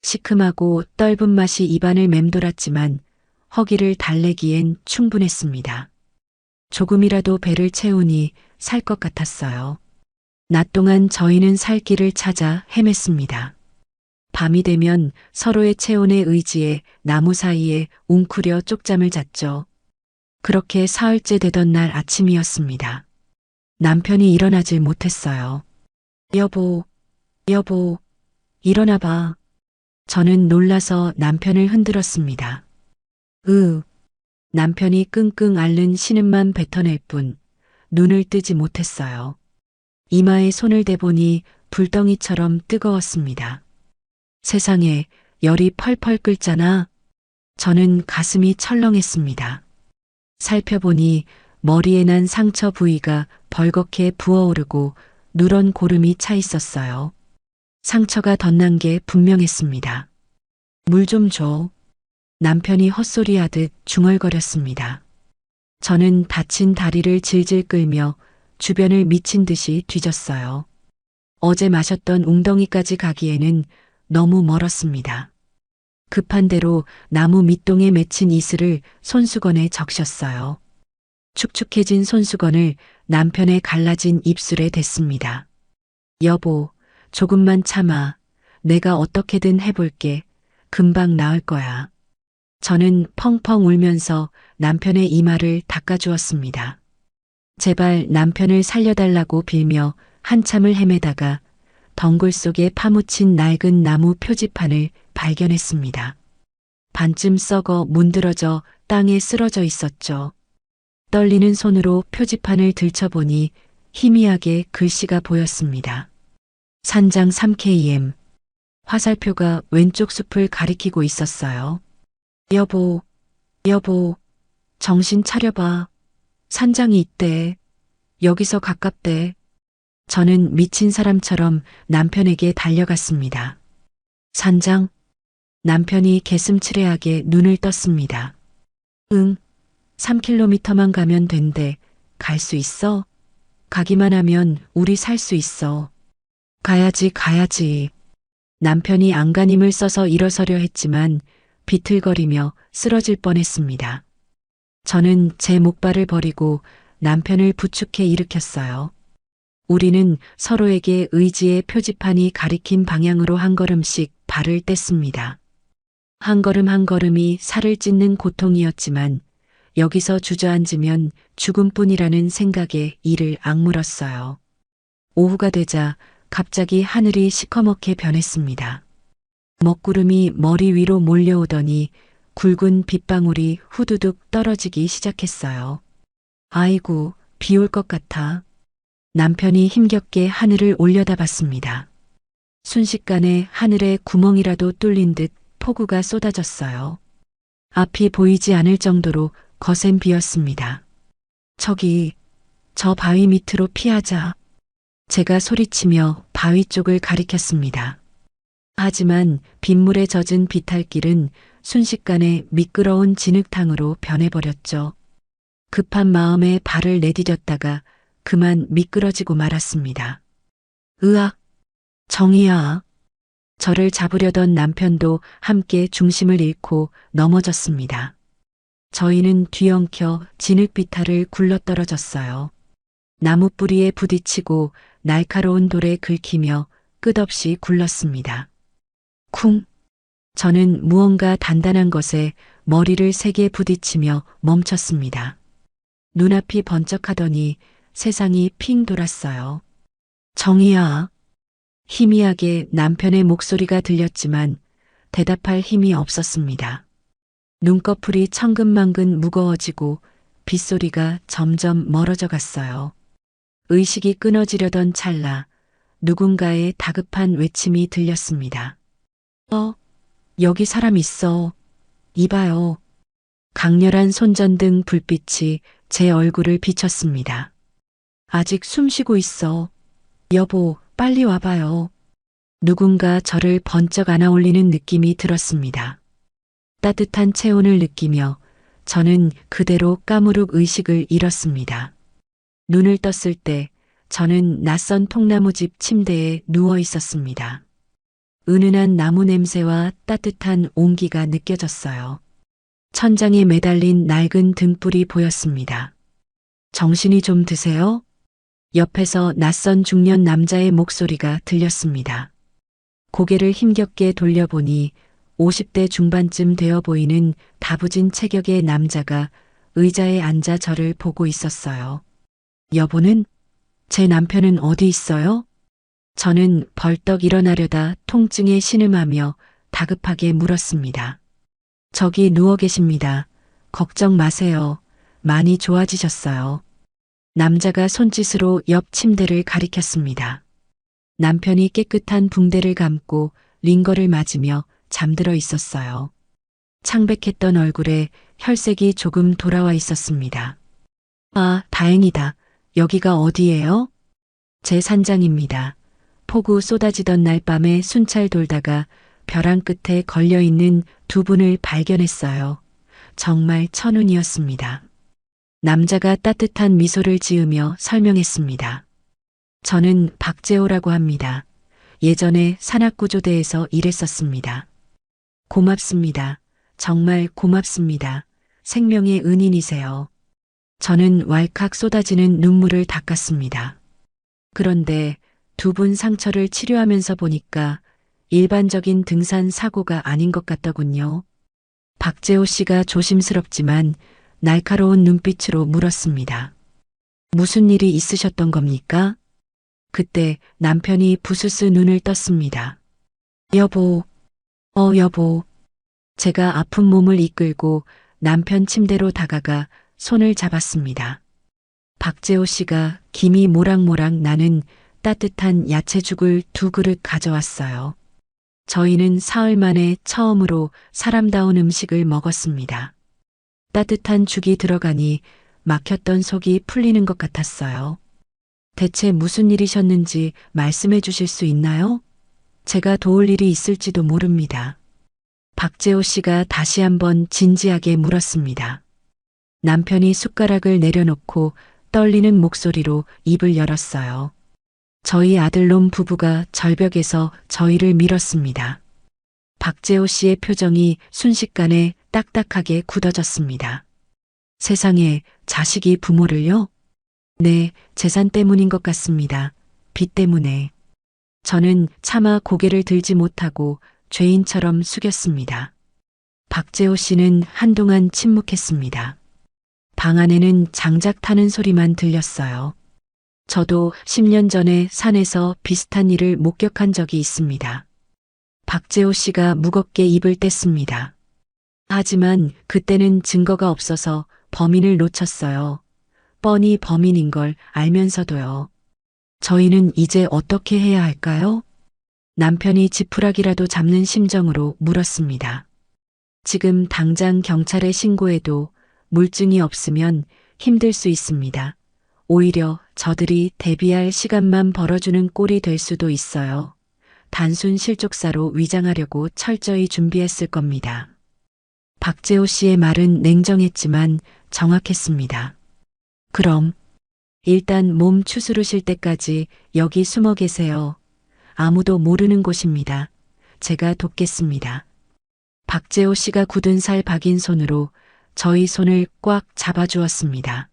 시큼하고 떫은 맛이 입안을 맴돌았지만 허기를 달래기엔 충분했습니다. 조금이라도 배를 채우니 살 것 같았어요. 낮 동안 저희는 살 길을 찾아 헤맸습니다. 밤이 되면 서로의 체온에 의지해 나무 사이에 웅크려 쪽잠을 잤죠. 그렇게 사흘째 되던 날 아침이었습니다. 남편이 일어나질 못했어요. 여보, 여보, 일어나 봐. 저는 놀라서 남편을 흔들었습니다. 남편이 끙끙 앓는 신음만 뱉어낼 뿐 눈을 뜨지 못했어요. 이마에 손을 대보니 불덩이처럼 뜨거웠습니다. 세상에 열이 펄펄 끓잖아. 저는 가슴이 철렁했습니다. 살펴보니 머리에 난 상처 부위가 벌겋게 부어오르고 누런 고름이 차 있었어요. 상처가 덧난 게 분명했습니다. 물 좀 줘. 남편이 헛소리하듯 중얼거렸습니다. 저는 다친 다리를 질질 끌며 주변을 미친 듯이 뒤졌어요. 어제 마셨던 웅덩이까지 가기에는 너무 멀었습니다. 급한 대로 나무 밑동에 맺힌 이슬을 손수건에 적셨어요. 축축해진 손수건을 남편의 갈라진 입술에 댔습니다. 여보, 조금만 참아. 내가 어떻게든 해볼게. 금방 나을 거야. 저는 펑펑 울면서 남편의 이마를 닦아주었습니다. 제발 남편을 살려달라고 빌며 한참을 헤매다가 덩굴 속에 파묻힌 낡은 나무 표지판을 발견했습니다. 반쯤 썩어 문드러져 땅에 쓰러져 있었죠. 떨리는 손으로 표지판을 들춰보니 희미하게 글씨가 보였습니다. 산장 3KM. 화살표가 왼쪽 숲을 가리키고 있었어요. 여보, 여보, 정신 차려봐. 산장이 있대. 여기서 가깝대. 저는 미친 사람처럼 남편에게 달려갔습니다. 산장? 남편이 개슴츠레하게 눈을 떴습니다. 응, 3km만 가면 된대. 갈 수 있어? 가기만 하면 우리 살 수 있어. 가야지, 가야지. 남편이 안간힘을 써서 일어서려 했지만 비틀거리며 쓰러질 뻔했습니다. 저는 제 목발을 버리고 남편을 부축해 일으켰어요. 우리는 서로에게 의지의 표지판이 가리킨 방향으로 한 걸음씩 발을 뗐습니다. 한 걸음 한 걸음이 살을 찢는 고통이었지만 여기서 주저앉으면 죽음뿐이라는 생각에 이를 악물었어요. 오후가 되자 갑자기 하늘이 시커멓게 변했습니다. 먹구름이 머리 위로 몰려오더니 굵은 빗방울이 후두둑 떨어지기 시작했어요. 아이고, 비 올 것 같아. 남편이 힘겹게 하늘을 올려다봤습니다. 순식간에 하늘에 구멍이라도 뚫린 듯 폭우가 쏟아졌어요. 앞이 보이지 않을 정도로 거센 비였습니다. 저기, 저 바위 밑으로 피하자. 제가 소리치며 바위 쪽을 가리켰습니다. 하지만 빗물에 젖은 비탈길은 순식간에 미끄러운 진흙탕으로 변해버렸죠. 급한 마음에 발을 내디뎠다가 그만 미끄러지고 말았습니다. 으악! 정희야! 저를 잡으려던 남편도 함께 중심을 잃고 넘어졌습니다. 저희는 뒤엉켜 진흙비탈을 굴러떨어졌어요. 나무 뿌리에 부딪히고 날카로운 돌에 긁히며 끝없이 굴렀습니다. 쿵! 저는 무언가 단단한 것에 머리를 세게 부딪히며 멈췄습니다. 눈앞이 번쩍하더니 세상이 핑 돌았어요. 정희야. 희미하게 남편의 목소리가 들렸지만 대답할 힘이 없었습니다. 눈꺼풀이 천근만근 무거워지고 빗소리가 점점 멀어져 갔어요. 의식이 끊어지려던 찰나 누군가의 다급한 외침이 들렸습니다. 여기 사람 있어. 이봐요. 강렬한 손전등 불빛이 제 얼굴을 비쳤습니다. 아직 숨 쉬고 있어. 여보, 빨리 와봐요. 누군가 저를 번쩍 안아 올리는 느낌이 들었습니다. 따뜻한 체온을 느끼며 저는 그대로 까무룩 의식을 잃었습니다. 눈을 떴을 때 저는 낯선 통나무집 침대에 누워 있었습니다. 은은한 나무 냄새와 따뜻한 온기가 느껴졌어요. 천장에 매달린 낡은 등불이 보였습니다. 정신이 좀 드세요? 옆에서 낯선 중년 남자의 목소리가 들렸습니다. 고개를 힘겹게 돌려보니 50대 중반쯤 되어 보이는 다부진 체격의 남자가 의자에 앉아 저를 보고 있었어요. 여보는? 제 남편은 어디 있어요? 저는 벌떡 일어나려다 통증에 신음하며 다급하게 물었습니다. 저기 누워 계십니다. 걱정 마세요. 많이 좋아지셨어요. 남자가 손짓으로 옆 침대를 가리켰습니다. 남편이 깨끗한 붕대를 감고 링거를 맞으며 잠들어 있었어요. 창백했던 얼굴에 혈색이 조금 돌아와 있었습니다. 아, 다행이다. 여기가 어디예요? 제 산장입니다. 폭우 쏟아지던 날 밤에 순찰 돌다가 벼랑 끝에 걸려있는 두 분을 발견했어요. 정말 천운이었습니다. 남자가 따뜻한 미소를 지으며 설명했습니다. 저는 박재호라고 합니다. 예전에 산악구조대에서 일했었습니다. 고맙습니다. 정말 고맙습니다. 생명의 은인이세요. 저는 왈칵 쏟아지는 눈물을 닦았습니다. 그런데 두 분 상처를 치료하면서 보니까 일반적인 등산 사고가 아닌 것 같더군요. 박재호 씨가 조심스럽지만 날카로운 눈빛으로 물었습니다. 무슨 일이 있으셨던 겁니까? 그때 남편이 부스스 눈을 떴습니다. 여보, 여보. 제가 아픈 몸을 이끌고 남편 침대로 다가가 손을 잡았습니다. 박재호 씨가 김이 모락모락 나는 따뜻한 야채죽을 2그릇 가져왔어요. 저희는 사흘 만에 처음으로 사람다운 음식을 먹었습니다. 따뜻한 죽이 들어가니 막혔던 속이 풀리는 것 같았어요. 대체 무슨 일이셨는지 말씀해 주실 수 있나요? 제가 도울 일이 있을지도 모릅니다. 박재호 씨가 다시 한번 진지하게 물었습니다. 남편이 숟가락을 내려놓고 떨리는 목소리로 입을 열었어요. 저희 아들놈 부부가 절벽에서 저희를 밀었습니다. 박재호 씨의 표정이 순식간에 딱딱하게 굳어졌습니다. 세상에, 자식이 부모를요? 네, 재산 때문인 것 같습니다. 빚 때문에. 저는 차마 고개를 들지 못하고 죄인처럼 숙였습니다. 박재호 씨는 한동안 침묵했습니다. 방 안에는 장작 타는 소리만 들렸어요. 저도 10년 전에 산에서 비슷한 일을 목격한 적이 있습니다. 박재호 씨가 무겁게 입을 뗐습니다. 하지만 그때는 증거가 없어서 범인을 놓쳤어요. 뻔히 범인인 걸 알면서도요. 저희는 이제 어떻게 해야 할까요? 남편이 지푸라기라도 잡는 심정으로 물었습니다. 지금 당장 경찰에 신고해도 물증이 없으면 힘들 수 있습니다. 오히려 저들이 대비할 시간만 벌어주는 꼴이 될 수도 있어요. 단순 실족사로 위장하려고 철저히 준비했을 겁니다. 박재호 씨의 말은 냉정했지만 정확했습니다. 그럼 일단 몸 추스르실 때까지 여기 숨어 계세요. 아무도 모르는 곳입니다. 제가 돕겠습니다. 박재호 씨가 굳은 살 박인 손으로 저희 손을 꽉 잡아주었습니다.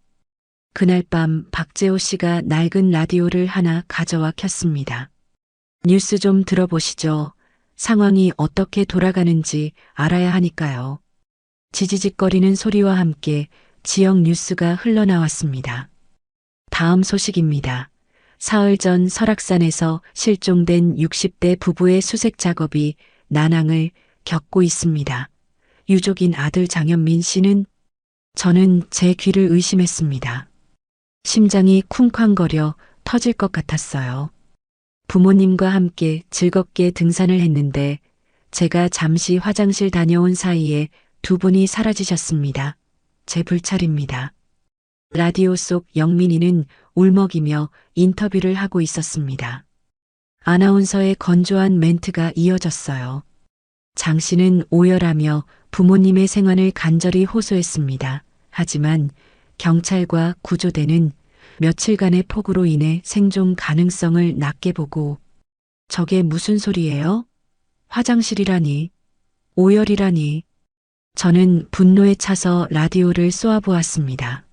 그날 밤 박재호 씨가 낡은 라디오를 하나 가져와 켰습니다. 뉴스 좀 들어보시죠. 상황이 어떻게 돌아가는지 알아야 하니까요. 지지직거리는 소리와 함께 지역 뉴스가 흘러나왔습니다. 다음 소식입니다. 사흘 전 설악산에서 실종된 60대 부부의 수색 작업이 난항을 겪고 있습니다. 유족인 아들 장현민 씨는 저는 제 귀를 의심했습니다. 심장이 쿵쾅거려 터질 것 같았어요. 부모님과 함께 즐겁게 등산을 했는데 제가 잠시 화장실 다녀온 사이에 두 분이 사라지셨습니다. 제 불찰입니다. 라디오 속 영민이는 울먹이며 인터뷰를 하고 있었습니다. 아나운서의 건조한 멘트가 이어졌어요. 장 씨는 오열하며 부모님의 생환을 간절히 호소했습니다. 하지만 경찰과 구조대는 며칠간의 폭우로 인해 생존 가능성을 낮게 보고 저게 무슨 소리예요? 화장실이라니, 오열이라니. 저는 분노에 차서 라디오를 쏘아보았습니다.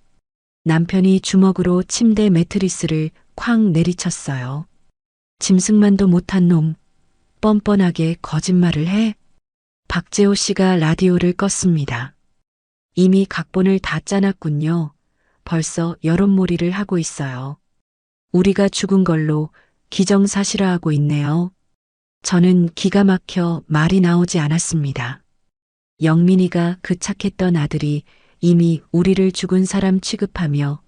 남편이 주먹으로 침대 매트리스를 쾅 내리쳤어요. 짐승만도 못한 놈, 뻔뻔하게 거짓말을 해? 박재호 씨가 라디오를 껐습니다. 이미 각본을 다 짜놨군요. 벌써 여론몰이를 하고 있어요. 우리가 죽은 걸로 기정사실화하고 있네요. 저는 기가 막혀 말이 나오지 않았습니다. 영민이가 그 착했던 아들이 이미 우리를 죽은 사람 취급하며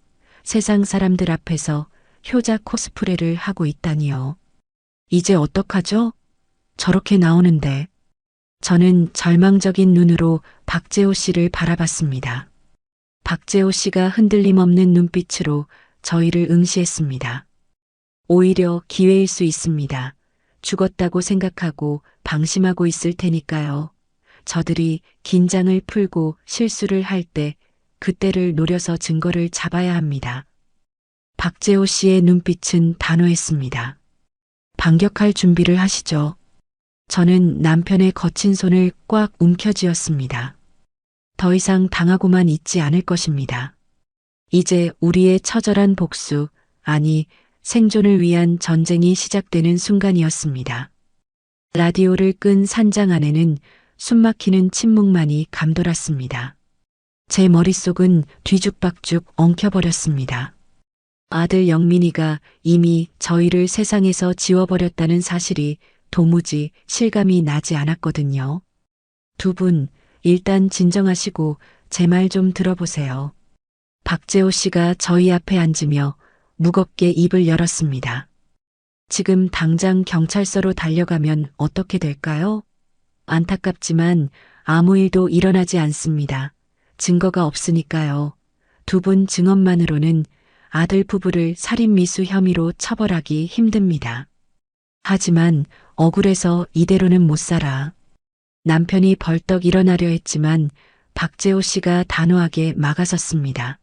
세상 사람들 앞에서 효자 코스프레를 하고 있다니요. 이제 어떡하죠? 저렇게 나오는데. 저는 절망적인 눈으로 박재호 씨를 바라봤습니다. 박재호 씨가 흔들림 없는 눈빛으로 저희를 응시했습니다. 오히려 기회일 수 있습니다. 죽었다고 생각하고 방심하고 있을 테니까요. 저들이 긴장을 풀고 실수를 할 때 그때를 노려서 증거를 잡아야 합니다. 박재호 씨의 눈빛은 단호했습니다. 반격할 준비를 하시죠. 저는 남편의 거친 손을 꽉 움켜쥐었습니다. 더 이상 당하고만 있지 않을 것입니다. 이제 우리의 처절한 복수, 아니 생존을 위한 전쟁이 시작되는 순간이었습니다. 라디오를 끈 산장 안에는 숨막히는 침묵만이 감돌았습니다. 제 머릿속은 뒤죽박죽 엉켜버렸습니다. 아들 영민이가 이미 저희를 세상에서 지워버렸다는 사실이 도무지 실감이 나지 않았거든요. 두 분, 일단 진정하시고 제 말 좀 들어보세요. 박재호 씨가 저희 앞에 앉으며 무겁게 입을 열었습니다. 지금 당장 경찰서로 달려가면 어떻게 될까요? 안타깝지만 아무 일도 일어나지 않습니다. 증거가 없으니까요. 두 분 증언만으로는 아들 부부를 살인미수 혐의로 처벌하기 힘듭니다. 하지만 억울해서 이대로는 못 살아. 남편이 벌떡 일어나려 했지만 박재호 씨가 단호하게 막아섰습니다.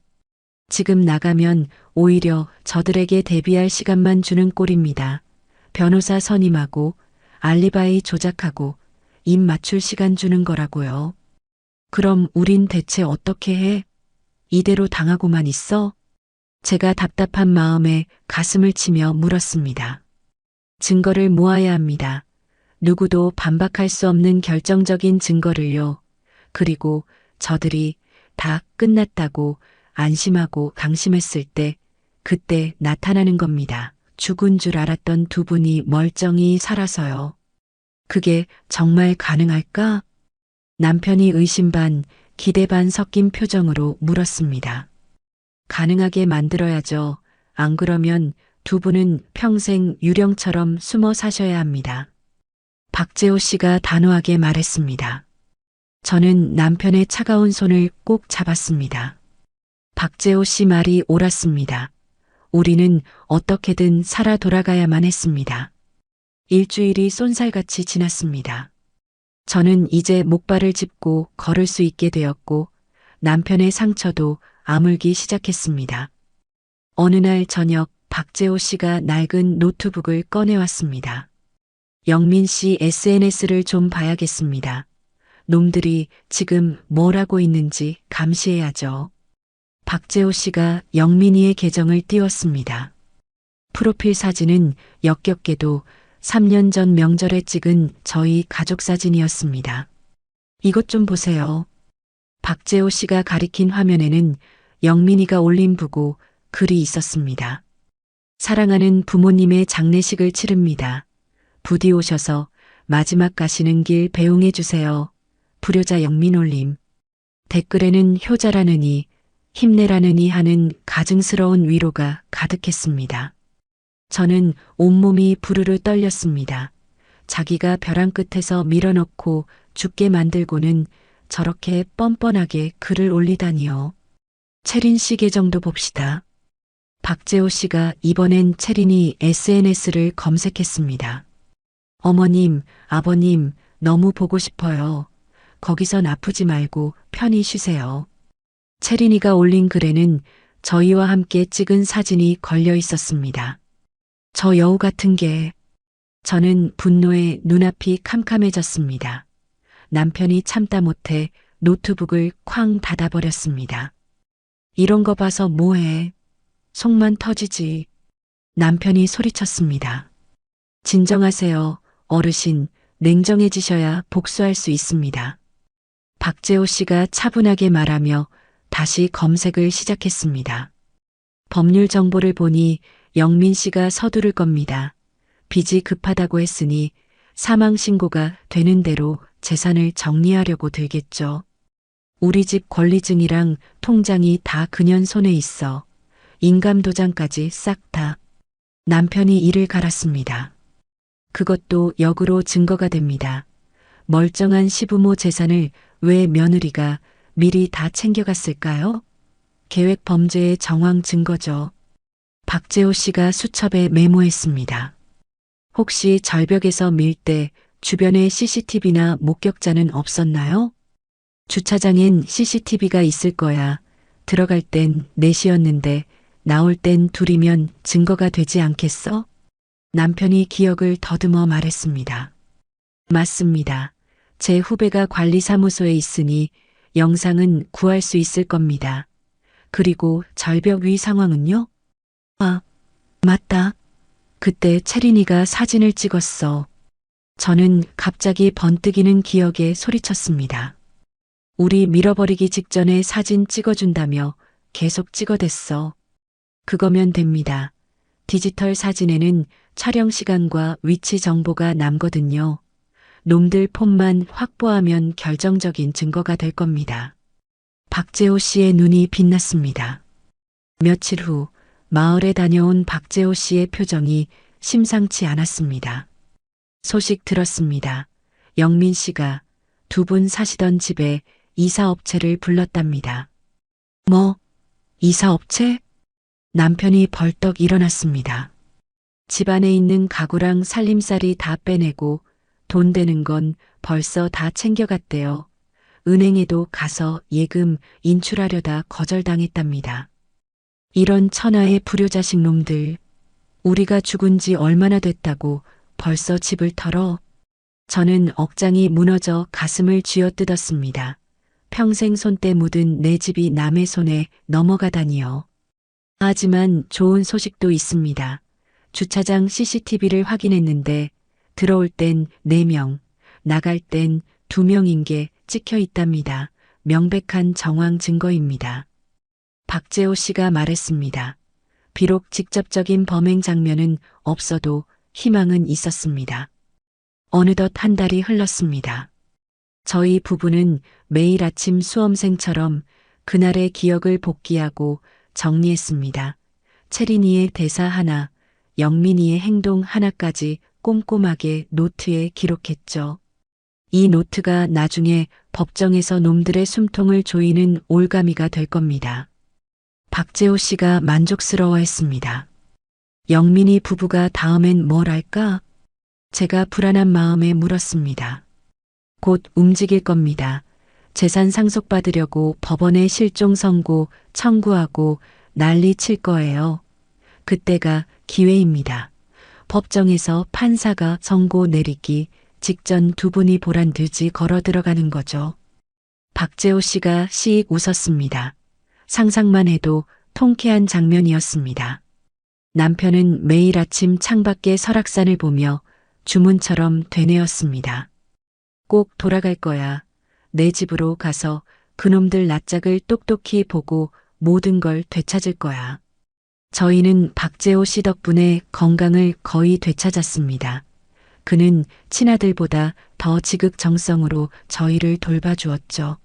지금 나가면 오히려 저들에게 대비할 시간만 주는 꼴입니다. 변호사 선임하고 알리바이 조작하고 입 맞출 시간 주는 거라고요. 그럼 우린 대체 어떻게 해? 이대로 당하고만 있어? 제가 답답한 마음에 가슴을 치며 물었습니다. 증거를 모아야 합니다. 누구도 반박할 수 없는 결정적인 증거를요. 그리고 저들이 다 끝났다고 안심하고 강심했을 때 그때 나타나는 겁니다. 죽은 줄 알았던 두 분이 멀쩡히 살아서요. 그게 정말 가능할까? 남편이 의심 반, 기대 반 섞인 표정으로 물었습니다. 가능하게 만들어야죠. 안 그러면 두 분은 평생 유령처럼 숨어 사셔야 합니다. 박재호 씨가 단호하게 말했습니다. 저는 남편의 차가운 손을 꼭 잡았습니다. 박재호 씨 말이 옳았습니다. 우리는 어떻게든 살아 돌아가야만 했습니다. 일주일이 쏜살같이 지났습니다. 저는 이제 목발을 짚고 걸을 수 있게 되었고 남편의 상처도 아물기 시작했습니다. 어느 날 저녁 박재호 씨가 낡은 노트북을 꺼내왔습니다. 영민 씨 SNS를 좀 봐야겠습니다. 놈들이 지금 뭘 하고 있는지 감시해야죠. 박재호 씨가 영민이의 계정을 띄웠습니다. 프로필 사진은 역겹게도 3년 전 명절에 찍은 저희 가족 사진이었습니다. 이것 좀 보세요. 박재호 씨가 가리킨 화면에는 영민이가 올린 부고 글이 있었습니다. 사랑하는 부모님의 장례식을 치릅니다. 부디 오셔서 마지막 가시는 길 배웅해 주세요. 불효자 영민 올림. 댓글에는 효자라느니 힘내라느니 하는 가증스러운 위로가 가득했습니다. 저는 온몸이 부르르 떨렸습니다. 자기가 벼랑 끝에서 밀어넣고 죽게 만들고는 저렇게 뻔뻔하게 글을 올리다니요. 채린 씨 계정도 봅시다. 박재호 씨가 이번엔 채린이 SNS를 검색했습니다. 어머님, 아버님, 너무 보고 싶어요. 거기선 아프지 말고 편히 쉬세요. 채린이가 올린 글에는 저희와 함께 찍은 사진이 걸려 있었습니다. 저 여우 같은 게. 저는 분노에 눈앞이 캄캄해졌습니다. 남편이 참다 못해 노트북을 쾅 닫아버렸습니다. 이런 거 봐서 뭐해. 속만 터지지. 남편이 소리쳤습니다. 진정하세요. 어르신, 냉정해지셔야 복수할 수 있습니다. 박재호 씨가 차분하게 말하며 다시 검색을 시작했습니다. 법률 정보를 보니 영민 씨가 서두를 겁니다. 빚이 급하다고 했으니 사망 신고가 되는 대로 재산을 정리하려고 들겠죠. 우리 집 권리증이랑 통장이 다 그년 손에 있어. 인감도장까지 싹 다. 남편이 이를 갈았습니다. 그것도 역으로 증거가 됩니다. 멀쩡한 시부모 재산을 왜 며느리가 미리 다 챙겨갔을까요? 계획 범죄의 정황 증거죠. 박재호 씨가 수첩에 메모했습니다. 혹시 절벽에서 밀 때 주변에 CCTV나 목격자는 없었나요? 주차장엔 CCTV가 있을 거야. 들어갈 땐 넷이었는데 나올 땐 둘이면 증거가 되지 않겠어? 남편이 기억을 더듬어 말했습니다. 맞습니다. 제 후배가 관리사무소에 있으니 영상은 구할 수 있을 겁니다. 그리고 절벽 위 상황은요? 아, 맞다. 그때 채린이가 사진을 찍었어. 저는 갑자기 번뜩이는 기억에 소리쳤습니다. 우리 밀어버리기 직전에 사진 찍어준다며 계속 찍어댔어. 그거면 됩니다. 디지털 사진에는 촬영 시간과 위치 정보가 남거든요. 놈들 폰만 확보하면 결정적인 증거가 될 겁니다. 박재호 씨의 눈이 빛났습니다. 며칠 후 마을에 다녀온 박재호 씨의 표정이 심상치 않았습니다. 소식 들었습니다. 영민 씨가 두 분 사시던 집에 이사업체를 불렀답니다. 뭐, 이사업체? 남편이 벌떡 일어났습니다. 집안에 있는 가구랑 살림살이 다 빼내고 돈 되는 건 벌써 다 챙겨갔대요. 은행에도 가서 예금 인출하려다 거절당했답니다. 이런 천하의 불효자식 놈들. 우리가 죽은 지 얼마나 됐다고 벌써 집을 털어. 저는 억장이 무너져 가슴을 쥐어뜯었습니다. 평생 손때 묻은 내 집이 남의 손에 넘어가다니요. 하지만 좋은 소식도 있습니다. 주차장 CCTV를 확인했는데 들어올 땐 4명, 나갈 땐 2명인 게 찍혀 있답니다. 명백한 정황 증거입니다. 박재호 씨가 말했습니다. 비록 직접적인 범행 장면은 없어도 희망은 있었습니다. 어느덧 한 달이 흘렀습니다. 저희 부부는 매일 아침 수험생처럼 그날의 기억을 복기하고 정리했습니다. 채린이의 대사 하나, 영민이의 행동 하나까지 꼼꼼하게 노트에 기록했죠. 이 노트가 나중에 법정에서 놈들의 숨통을 조이는 올가미가 될 겁니다. 박재호 씨가 만족스러워했습니다. 영민이 부부가 다음엔 뭘 할까? 제가 불안한 마음에 물었습니다. 곧 움직일 겁니다. 재산 상속받으려고 법원에 실종 선고 청구하고 난리 칠 거예요. 그때가 기회입니다. 법정에서 판사가 선고 내리기 직전 두 분이 보란 듯이 걸어 들어가는 거죠. 박재호 씨가 씩 웃었습니다. 상상만 해도 통쾌한 장면이었습니다. 남편은 매일 아침 창밖의 설악산을 보며 주문처럼 되뇌었습니다. 꼭 돌아갈 거야. 내 집으로 가서 그놈들 낯짝을 똑똑히 보고 모든 걸 되찾을 거야. 저희는 박재호 씨 덕분에 건강을 거의 되찾았습니다. 그는 친아들보다 더 지극정성으로 저희를 돌봐주었죠.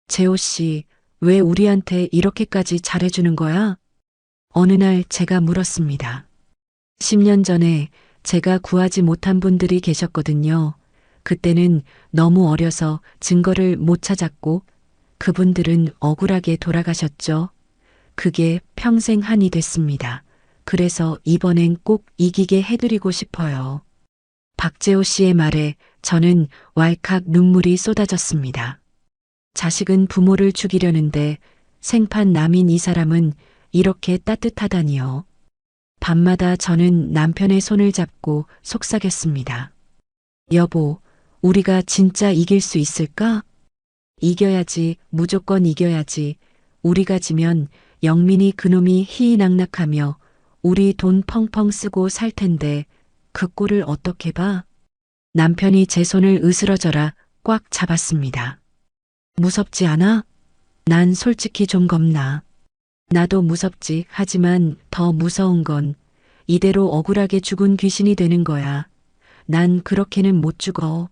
재호 씨, 왜 우리한테 이렇게까지 잘해주는 거야? 어느 날 제가 물었습니다. 10년 전에 제가 구하지 못한 분들이 계셨거든요. 그때는 너무 어려서 증거를 못 찾았고 그분들은 억울하게 돌아가셨죠. 그게 평생 한이 됐습니다. 그래서 이번엔 꼭 이기게 해드리고 싶어요. 박재호 씨의 말에 저는 왈칵 눈물이 쏟아졌습니다. 자식은 부모를 죽이려는데 생판 남인 이 사람은 이렇게 따뜻하다니요. 밤마다 저는 남편의 손을 잡고 속삭였습니다. 여보, 우리가 진짜 이길 수 있을까? 이겨야지, 무조건 이겨야지. 우리가 지면 영민이 그놈이 희희낙낙하며 우리 돈 펑펑 쓰고 살 텐데 그 꼴을 어떻게 봐? 남편이 제 손을 으스러져라 꽉 잡았습니다. 무섭지 않아? 난 솔직히 좀 겁나. 나도 무섭지. 하지만 더 무서운 건 이대로 억울하게 죽은 귀신이 되는 거야. 난 그렇게는 못 죽어.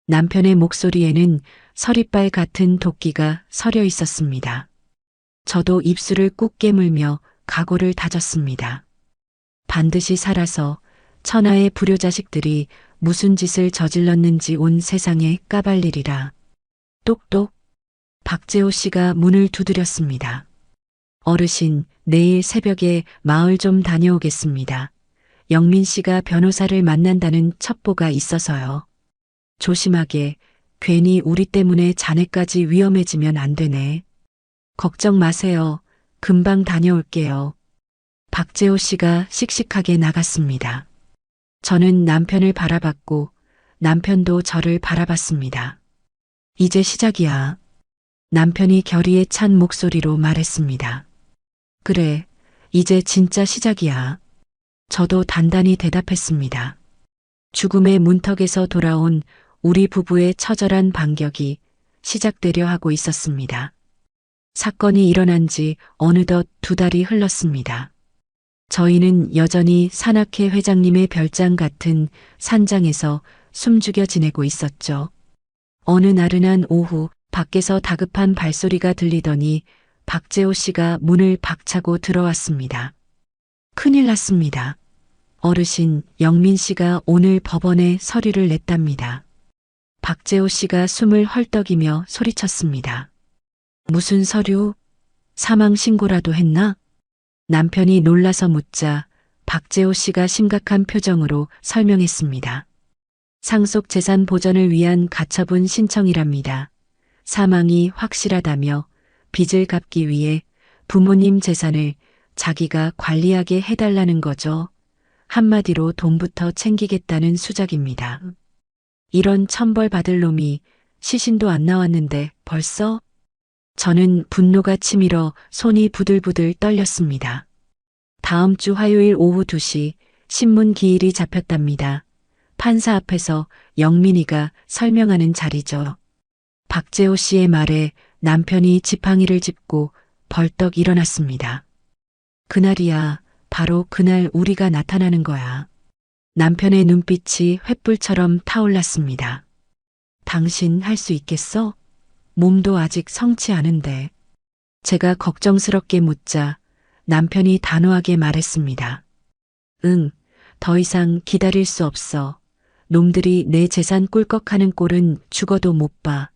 남편의 목소리에는 서리빨 같은 도끼가 서려 있었습니다. 저도 입술을 꾹 깨물며 각오를 다졌습니다. 반드시 살아서 천하의 불효자식들이 무슨 짓을 저질렀는지 온 세상에 까발리리라. 똑똑. 박재호 씨가 문을 두드렸습니다. 어르신, 내일 새벽에 마을 좀 다녀오겠습니다. 영민 씨가 변호사를 만난다는 첩보가 있어서요. 조심하게, 괜히 우리 때문에 자네까지 위험해지면 안 되네. 걱정 마세요. 금방 다녀올게요. 박재호 씨가 씩씩하게 나갔습니다. 저는 남편을 바라봤고 남편도 저를 바라봤습니다. 이제 시작이야. 남편이 결의에 찬 목소리로 말했습니다. 그래, 이제 진짜 시작이야. 저도 단단히 대답했습니다. 죽음의 문턱에서 돌아온 우리 부부의 처절한 반격이 시작되려 하고 있었습니다. 사건이 일어난 지 어느덧 2달이 흘렀습니다. 저희는 여전히 산악회 회장님의 별장 같은 산장에서 숨죽여 지내고 있었죠. 어느 나른한 오후 밖에서 다급한 발소리가 들리더니 박재호 씨가 문을 박차고 들어왔습니다. 큰일 났습니다. 어르신, 영민 씨가 오늘 법원에 서류를 냈답니다. 박재호 씨가 숨을 헐떡이며 소리쳤습니다. 무슨 서류? 사망 신고라도 했나? 남편이 놀라서 묻자 박재호 씨가 심각한 표정으로 설명했습니다. 상속 재산 보전을 위한 가처분 신청이랍니다. 사망이 확실하다며 빚을 갚기 위해 부모님 재산을 자기가 관리하게 해달라는 거죠. 한마디로 돈부터 챙기겠다는 수작입니다. 이런 천벌 받을 놈이 시신도 안 나왔는데 벌써? 저는 분노가 치밀어 손이 부들부들 떨렸습니다. 다음 주 화요일 오후 2시 신문 기일이 잡혔답니다. 판사 앞에서 영민이가 설명하는 자리죠. 박재호 씨의 말에 남편이 지팡이를 짚고 벌떡 일어났습니다. 그날이야, 바로 그날 우리가 나타나는 거야. 남편의 눈빛이 횃불처럼 타올랐습니다. 당신 할 수 있겠어? 몸도 아직 성치 않은데. 제가 걱정스럽게 묻자 남편이 단호하게 말했습니다. 응, 더 이상 기다릴 수 없어. 놈들이 내 재산 꿀꺽하는 꼴은 죽어도 못 봐.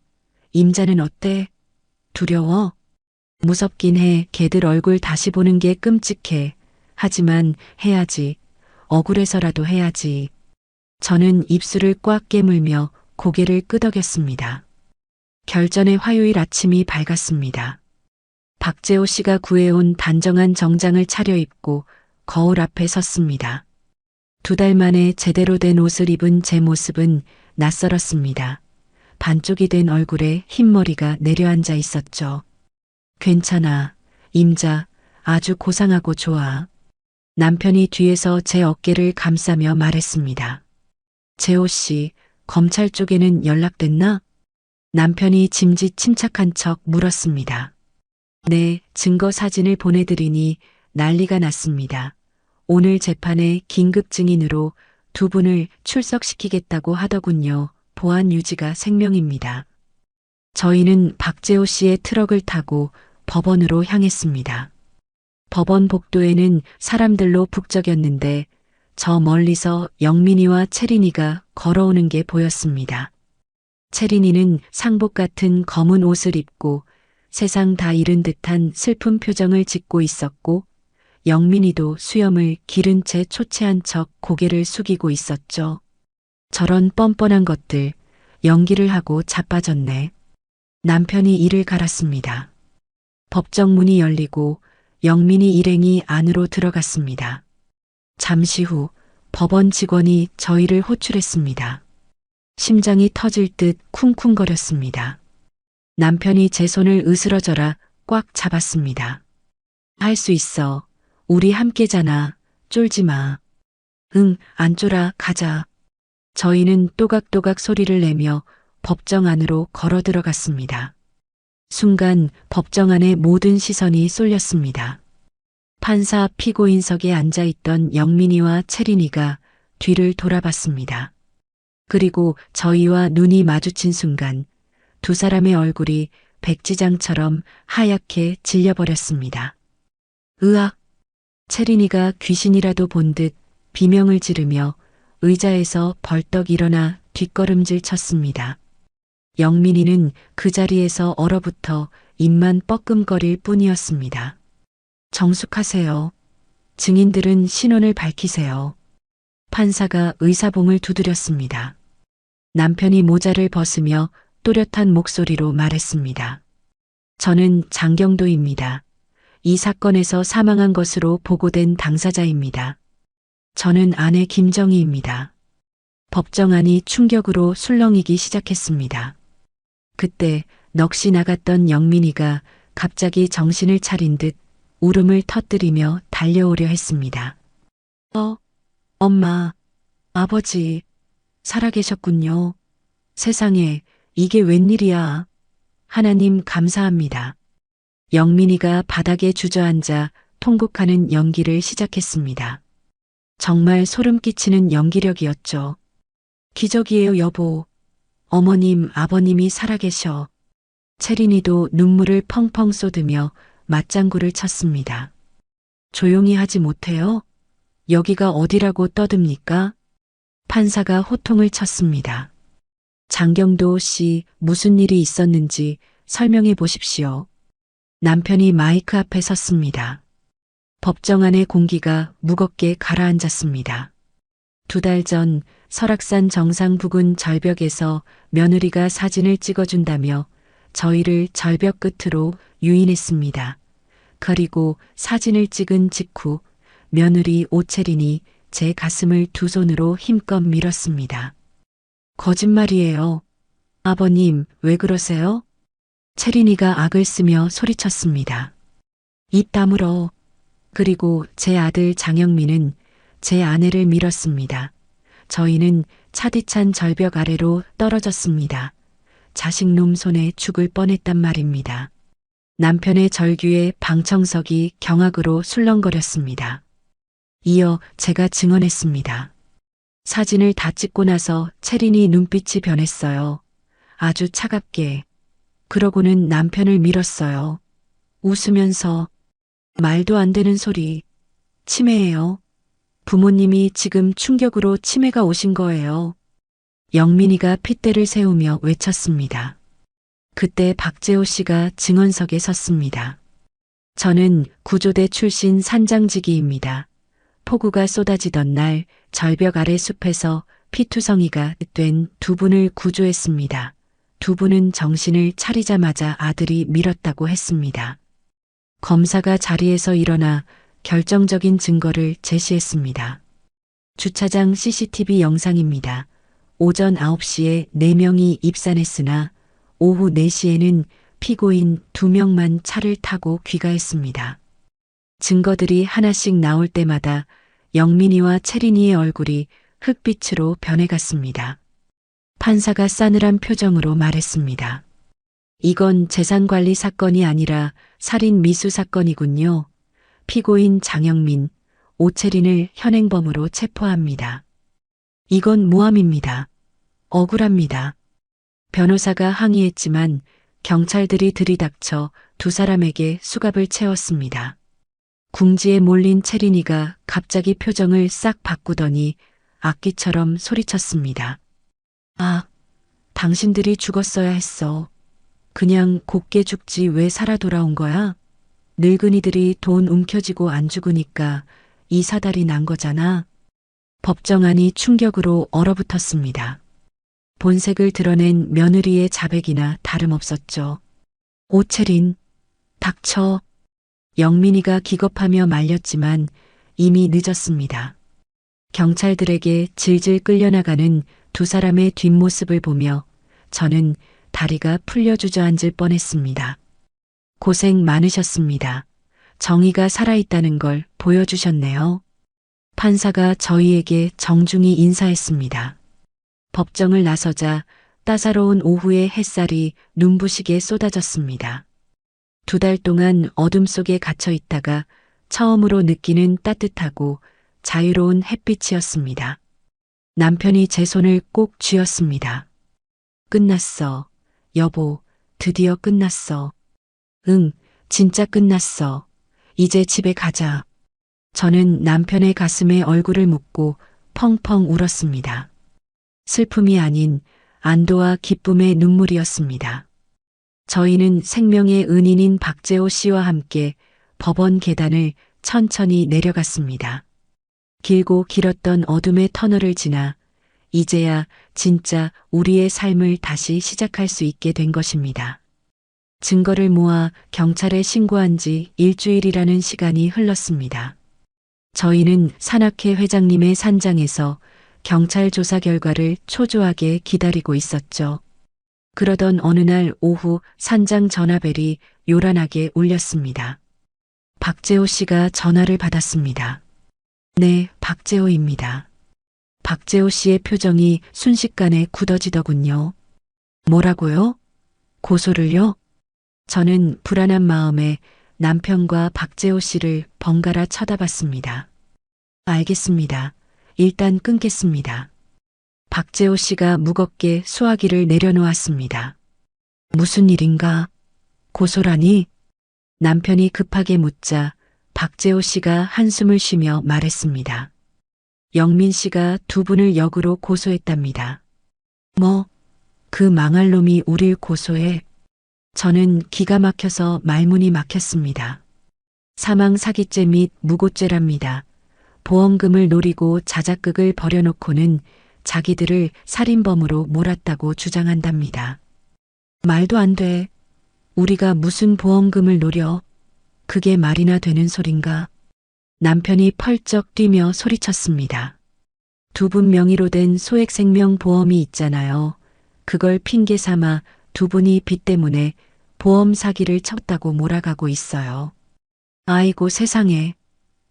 임자는 어때? 두려워? 무섭긴 해. 걔들 얼굴 다시 보는 게 끔찍해. 하지만 해야지. 억울해서라도 해야지. 저는 입술을 꽉 깨물며 고개를 끄덕였습니다. 결전의 화요일 아침이 밝았습니다. 박재호 씨가 구해온 단정한 정장을 차려입고 거울 앞에 섰습니다. 2달 만에 제대로 된 옷을 입은 제 모습은 낯설었습니다. 반쪽이 된 얼굴에 흰머리가 내려앉아 있었죠. 괜찮아, 임자, 아주 고상하고 좋아. 남편이 뒤에서 제 어깨를 감싸며 말했습니다. 재호 씨, 검찰 쪽에는 연락됐나? 남편이 짐짓 침착한 척 물었습니다. 네, 증거 사진을 보내드리니 난리가 났습니다. 오늘 재판에 긴급 증인으로 2분을 출석시키겠다고 하더군요. 보안 유지가 생명입니다. 저희는 박재호 씨의 트럭을 타고 법원으로 향했습니다. 법원 복도에는 사람들로 북적였는데 저 멀리서 영민이와 채린이가 걸어오는 게 보였습니다. 채린이는 상복 같은 검은 옷을 입고 세상 다 잃은 듯한 슬픈 표정을 짓고 있었고 영민이도 수염을 기른 채 초췌한 척 고개를 숙이고 있었죠. 저런 뻔뻔한 것들, 연기를 하고 자빠졌네. 남편이 이를 갈았습니다. 법정 문이 열리고 영민이 일행이 안으로 들어갔습니다. 잠시 후 법원 직원이 저희를 호출했습니다. 심장이 터질 듯 쿵쿵거렸습니다. 남편이 제 손을 으스러져라 꽉 잡았습니다. 할 수 있어. 우리 함께잖아. 쫄지 마. 응, 안 쫄아. 가자. 저희는 또각또각 소리를 내며 법정 안으로 걸어 들어갔습니다. 순간 법정 안에 모든 시선이 쏠렸습니다. 판사 피고인석에 앉아있던 영민이와 채린이가 뒤를 돌아봤습니다. 그리고 저희와 눈이 마주친 순간 2 사람의 얼굴이 백지장처럼 하얗게 질려버렸습니다. 으악! 채린이가 귀신이라도 본 듯 비명을 지르며 의자에서 벌떡 일어나 뒷걸음질 쳤습니다. 영민이는 그 자리에서 얼어붙어 입만 뻐끔거릴 뿐이었습니다. 정숙하세요. 증인들은 신원을 밝히세요. 판사가 의사봉을 두드렸습니다. 남편이 모자를 벗으며 또렷한 목소리로 말했습니다. 저는 장경도입니다. 이 사건에서 사망한 것으로 보고된 당사자입니다. 저는 아내 김정희입니다. 법정안이 충격으로 술렁이기 시작했습니다. 그때 넋이 나갔던 영민이가 갑자기 정신을 차린 듯 울음을 터뜨리며 달려오려 했습니다. 엄마, 아버지, 살아계셨군요. 세상에, 이게 웬일이야. 하나님 감사합니다. 영민이가 바닥에 주저앉아 통곡하는 연기를 시작했습니다. 정말 소름 끼치는 연기력이었죠. 기적이에요, 여보. 어머님, 아버님이 살아계셔. 채린이도 눈물을 펑펑 쏟으며 맞장구를 쳤습니다. 조용히 하지 못해요? 여기가 어디라고 떠듭니까? 판사가 호통을 쳤습니다. 장경도 씨, 무슨 일이 있었는지 설명해 보십시오. 남편이 마이크 앞에 섰습니다. 법정 안의 공기가 무겁게 가라앉았습니다. 2달 전 설악산 정상 부근 절벽에서 며느리가 사진을 찍어준다며 저희를 절벽 끝으로 유인했습니다. 그리고 사진을 찍은 직후 며느리 오채린이 제 가슴을 두 손으로 힘껏 밀었습니다. 거짓말이에요. 아버님, 왜 그러세요? 채린이가 악을 쓰며 소리쳤습니다. 입 다물어. 그리고 제 아들 장영민은 제 아내를 밀었습니다. 저희는 차디찬 절벽 아래로 떨어졌습니다. 자식놈 손에 죽을 뻔했단 말입니다. 남편의 절규에 방청석이 경악으로 술렁거렸습니다. 이어 제가 증언했습니다. 사진을 다 찍고 나서 채린이 눈빛이 변했어요. 아주 차갑게. 그러고는 남편을 밀었어요. 웃으면서 말도 안 되는 소리. 치매예요. 부모님이 지금 충격으로 치매가 오신 거예요. 영민이가 핏대를 세우며 외쳤습니다. 그때 박재호 씨가 증언석에 섰습니다. 저는 구조대 출신 산장지기입니다. 폭우가 쏟아지던 날 절벽 아래 숲에서 피투성이가 된 2분을 구조했습니다. 2분은 정신을 차리자마자 아들이 밀었다고 했습니다. 검사가 자리에서 일어나 결정적인 증거를 제시했습니다. 주차장 CCTV 영상입니다. 오전 9시에 4명이 입산했으나 오후 4시에는 피고인 2명만 차를 타고 귀가했습니다. 증거들이 하나씩 나올 때마다 영민이와 채린이의 얼굴이 흑빛으로 변해갔습니다. 판사가 싸늘한 표정으로 말했습니다. 이건 재산관리 사건이 아니라 살인 미수 사건이군요. 피고인 장영민, 오채린을 현행범으로 체포합니다. 이건 모함입니다. 억울합니다. 변호사가 항의했지만 경찰들이 들이닥쳐 2 사람에게 수갑을 채웠습니다. 궁지에 몰린 채린이가 갑자기 표정을 싹 바꾸더니 악기처럼 소리쳤습니다. 아, 당신들이 죽었어야 했어. 그냥 곱게 죽지 왜 살아 돌아온 거야? 늙은이들이 돈 움켜쥐고 안 죽으니까 이 사달이 난 거잖아. 법정안이 충격으로 얼어붙었습니다. 본색을 드러낸 며느리의 자백이나 다름없었죠. 오채린, 닥쳐. 영민이가 기겁하며 말렸지만 이미 늦었습니다. 경찰들에게 질질 끌려나가는 2 사람의 뒷모습을 보며 저는 다리가 풀려 주저앉을 뻔했습니다. 고생 많으셨습니다. 정의가 살아있다는 걸 보여주셨네요. 판사가 저희에게 정중히 인사했습니다. 법정을 나서자 따사로운 오후의 햇살이 눈부시게 쏟아졌습니다. 2달 동안 어둠 속에 갇혀 있다가 처음으로 느끼는 따뜻하고 자유로운 햇빛이었습니다. 남편이 제 손을 꼭 쥐었습니다. 끝났어. 여보, 드디어 끝났어. 응, 진짜 끝났어. 이제 집에 가자. 저는 남편의 가슴에 얼굴을 묻고 펑펑 울었습니다. 슬픔이 아닌 안도와 기쁨의 눈물이었습니다. 저희는 생명의 은인인 박재호 씨와 함께 법원 계단을 천천히 내려갔습니다. 길고 길었던 어둠의 터널을 지나 이제야 진짜 우리의 삶을 다시 시작할 수 있게 된 것입니다. 증거를 모아 경찰에 신고한 지 일주일이라는 시간이 흘렀습니다. 저희는 산악회 회장님의 산장에서 경찰 조사 결과를 초조하게 기다리고 있었죠. 그러던 어느 날 오후 산장 전화벨이 요란하게 울렸습니다. 박재호 씨가 전화를 받았습니다. 네, 박재호입니다. 박재호 씨의 표정이 순식간에 굳어지더군요. 뭐라고요? 고소를요? 저는 불안한 마음에 남편과 박재호 씨를 번갈아 쳐다봤습니다. 알겠습니다. 일단 끊겠습니다. 박재호 씨가 무겁게 수화기를 내려놓았습니다. 무슨 일인가? 고소라니? 남편이 급하게 묻자 박재호 씨가 한숨을 쉬며 말했습니다. 영민 씨가 두 분을 역으로 고소했답니다. 뭐, 그 망할 놈이 우릴 고소해? 저는 기가 막혀서 말문이 막혔습니다. 사망 사기죄 및 무고죄랍니다. 보험금을 노리고 자작극을 벌여놓고는 자기들을 살인범으로 몰았다고 주장한답니다. 말도 안 돼. 우리가 무슨 보험금을 노려? 그게 말이나 되는 소린가? 남편이 펄쩍 뛰며 소리쳤습니다. 두 분 명의로 된 소액생명보험이 있잖아요. 그걸 핑계 삼아 두 분이 빚 때문에 보험 사기를 쳤다고 몰아가고 있어요. 아이고 세상에.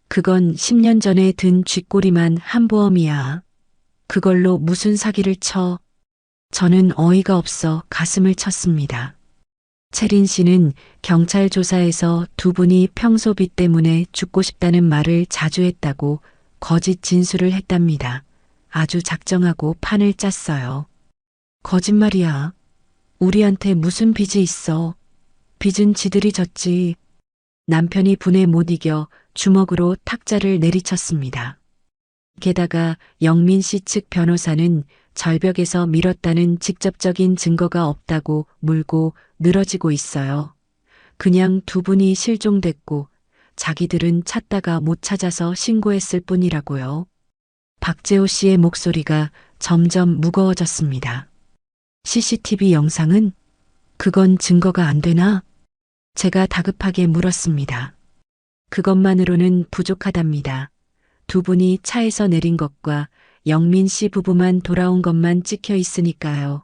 그건 10년 전에 든 쥐꼬리만 한 보험이야. 그걸로 무슨 사기를 쳐? 저는 어이가 없어 가슴을 쳤습니다. 채린 씨는 경찰 조사에서 두 분이 평소 빚 때문에 죽고 싶다는 말을 자주 했다고 거짓 진술을 했답니다. 아주 작정하고 판을 짰어요. 거짓말이야. 우리한테 무슨 빚이 있어. 빚은 지들이 졌지. 남편이 분에 못 이겨 주먹으로 탁자를 내리쳤습니다. 게다가 영민 씨 측 변호사는 절벽에서 밀었다는 직접적인 증거가 없다고 물고 늘어지고 있어요. 그냥 두 분이 실종됐고 자기들은 찾다가 못 찾아서 신고했을 뿐이라고요. 박재호 씨의 목소리가 점점 무거워졌습니다. CCTV 영상은? 그건 증거가 안 되나? 제가 다급하게 물었습니다. 그것만으로는 부족하답니다. 두 분이 차에서 내린 것과 영민 씨 부부만 돌아온 것만 찍혀 있으니까요.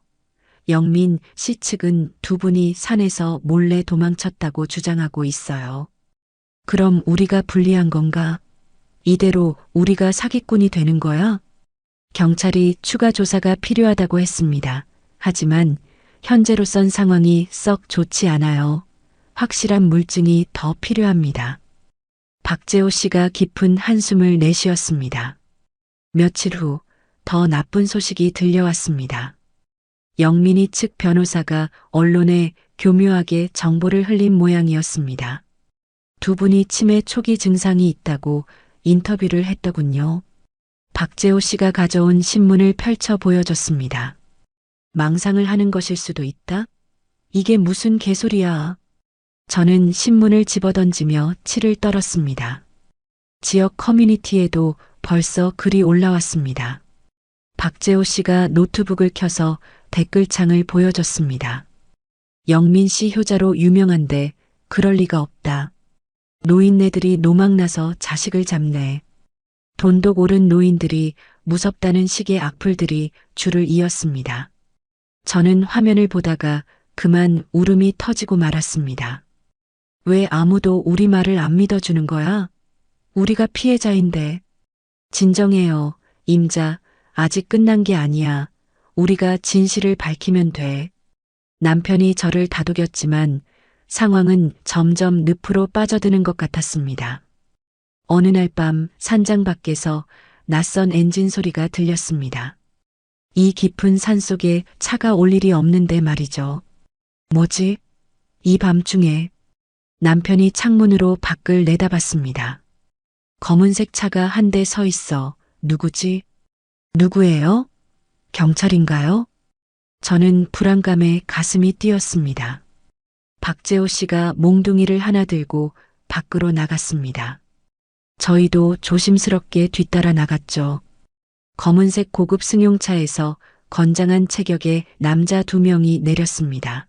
영민 씨 측은 두 분이 산에서 몰래 도망쳤다고 주장하고 있어요. 그럼 우리가 불리한 건가? 이대로 우리가 사기꾼이 되는 거야? 경찰이 추가 조사가 필요하다고 했습니다. 하지만 현재로선 상황이 썩 좋지 않아요. 확실한 물증이 더 필요합니다. 박재호 씨가 깊은 한숨을 내쉬었습니다. 며칠 후 더 나쁜 소식이 들려왔습니다. 영민이 측 변호사가 언론에 교묘하게 정보를 흘린 모양이었습니다. 두 분이 치매 초기 증상이 있다고 인터뷰를 했더군요. 박재호 씨가 가져온 신문을 펼쳐 보여줬습니다. 망상을 하는 것일 수도 있다? 이게 무슨 개소리야. 저는 신문을 집어던지며 치를 떨었습니다. 지역 커뮤니티에도 벌써 글이 올라왔습니다. 박재호 씨가 노트북을 켜서 댓글창을 보여줬습니다. 영민 씨 효자로 유명한데 그럴 리가 없다. 노인네들이 노망나서 자식을 잡네. 돈독 오른 노인들이 무섭다는 식의 악플들이 줄을 이었습니다. 저는 화면을 보다가 그만 울음이 터지고 말았습니다. 왜 아무도 우리 말을 안 믿어주는 거야? 우리가 피해자인데. 진정해요, 임자. 아직 끝난 게 아니야. 우리가 진실을 밝히면 돼. 남편이 저를 다독였지만 상황은 점점 늪으로 빠져드는 것 같았습니다. 어느 날 밤 산장 밖에서 낯선 엔진 소리가 들렸습니다. 이 깊은 산속에 차가 올 일이 없는데 말이죠. 뭐지? 이 밤중에. 남편이 창문으로 밖을 내다봤습니다. 검은색 차가 한 대 서 있어. 누구지? 누구예요? 경찰인가요? 저는 불안감에 가슴이 뛰었습니다. 박재호 씨가 몽둥이를 하나 들고 밖으로 나갔습니다. 저희도 조심스럽게 뒤따라 나갔죠. 검은색 고급 승용차에서 건장한 체격의 남자 2명이 내렸습니다.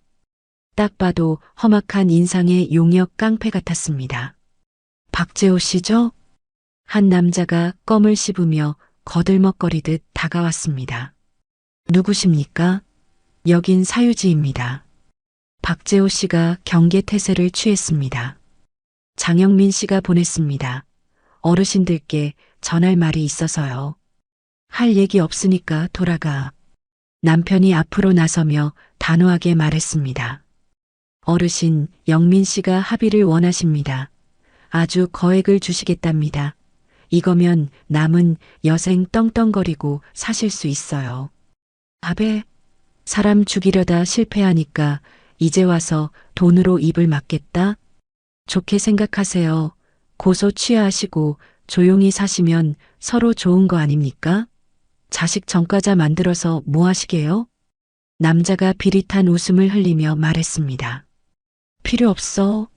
딱 봐도 험악한 인상의 용역 깡패 같았습니다. 박재호 씨죠? 한 남자가 껌을 씹으며 거들먹거리듯 다가왔습니다. 누구십니까? 여긴 사유지입니다. 박재호 씨가 경계태세를 취했습니다. 장영민 씨가 보냈습니다. 어르신들께 전할 말이 있어서요. 할 얘기 없으니까 돌아가. 남편이 앞으로 나서며 단호하게 말했습니다. 어르신, 영민 씨가 합의를 원하십니다. 아주 거액을 주시겠답니다. 이거면 남은 여생 떵떵거리고 사실 수 있어요. 아베, 사람 죽이려다 실패하니까 이제 와서 돈으로 입을 막겠다? 좋게 생각하세요. 고소 취하하시고 조용히 사시면 서로 좋은 거 아닙니까? 자식 전과자 만들어서 뭐 하시게요? 남자가 비릿한 웃음을 흘리며 말했습니다. 필요 없어.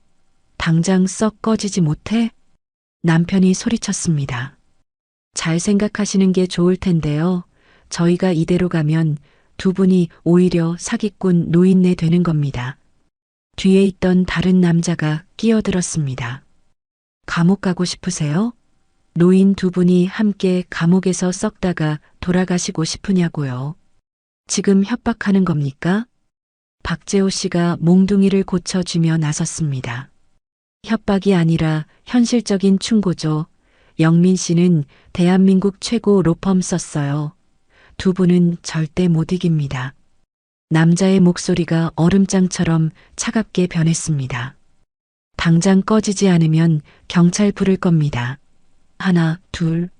당장 썩 꺼지지 못해? 남편이 소리쳤습니다. 잘 생각하시는 게 좋을 텐데요. 저희가 이대로 가면 두 분이 오히려 사기꾼 노인네 되는 겁니다. 뒤에 있던 다른 남자가 끼어들었습니다. 감옥 가고 싶으세요? 노인 두 분이 함께 감옥에서 썩다가 돌아가시고 싶으냐고요. 지금 협박하는 겁니까? 박재호 씨가 몽둥이를 고쳐주며 나섰습니다. 협박이 아니라 현실적인 충고죠. 영민 씨는 대한민국 최고 로펌 썼어요. 두 분은 절대 못 이깁니다. 남자의 목소리가 얼음장처럼 차갑게 변했습니다. 당장 꺼지지 않으면 경찰 부를 겁니다. 하나, 둘.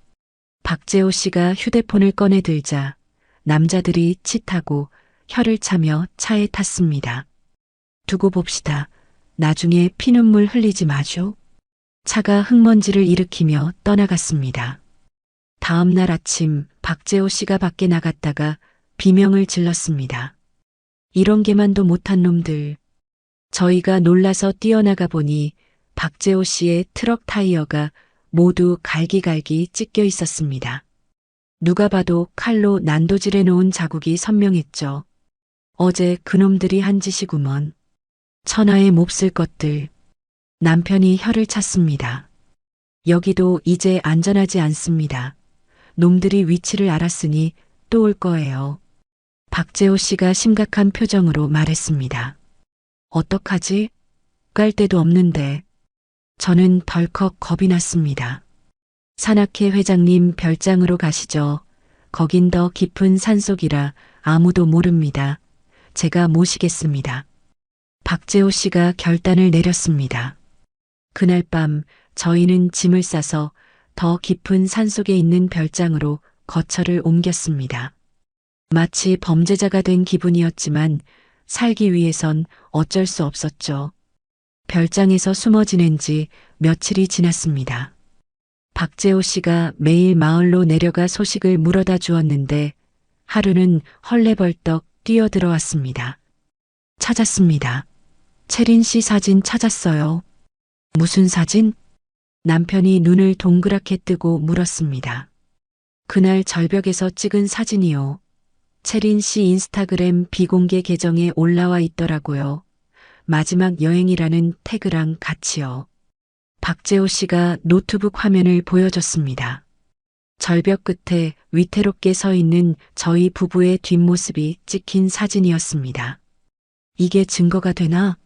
박재호 씨가 휴대폰을 꺼내 들자 남자들이 칫하고 혀를 차며 차에 탔습니다. 두고 봅시다. 나중에 피눈물 흘리지 마죠. 차가 흙먼지를 일으키며 떠나갔습니다. 다음 날 아침 박재호 씨가 밖에 나갔다가 비명을 질렀습니다. 이런 개만도 못한 놈들. 저희가 놀라서 뛰어나가 보니 박재호 씨의 트럭 타이어가 모두 갈기갈기 찢겨 있었습니다. 누가 봐도 칼로 난도질해 놓은 자국이 선명했죠. 어제 그놈들이 한 짓이구먼. 천하에 몹쓸 것들. 남편이 혀를 찼습니다. 여기도 이제 안전하지 않습니다. 놈들이 위치를 알았으니 또 올 거예요. 박재호 씨가 심각한 표정으로 말했습니다. 어떡하지? 깔 데도 없는데. 저는 덜컥 겁이 났습니다. 산악회 회장님 별장으로 가시죠. 거긴 더 깊은 산속이라 아무도 모릅니다. 제가 모시겠습니다. 박재호 씨가 결단을 내렸습니다. 그날 밤 저희는 짐을 싸서 더 깊은 산속에 있는 별장으로 거처를 옮겼습니다. 마치 범죄자가 된 기분이었지만 살기 위해선 어쩔 수 없었죠. 별장에서 숨어 지낸 지 며칠이 지났습니다. 박재호 씨가 매일 마을로 내려가 소식을 물어다 주었는데 하루는 헐레벌떡 뛰어들어왔습니다. 찾았습니다. 채린 씨 사진 찾았어요. 무슨 사진? 남편이 눈을 동그랗게 뜨고 물었습니다. 그날 절벽에서 찍은 사진이요. 채린 씨 인스타그램 비공개 계정에 올라와 있더라고요. 마지막 여행이라는 태그랑 같이요. 박재호 씨가 노트북 화면을 보여줬습니다. 절벽 끝에 위태롭게 서 있는 저희 부부의 뒷모습이 찍힌 사진이었습니다. 이게 증거가 되나?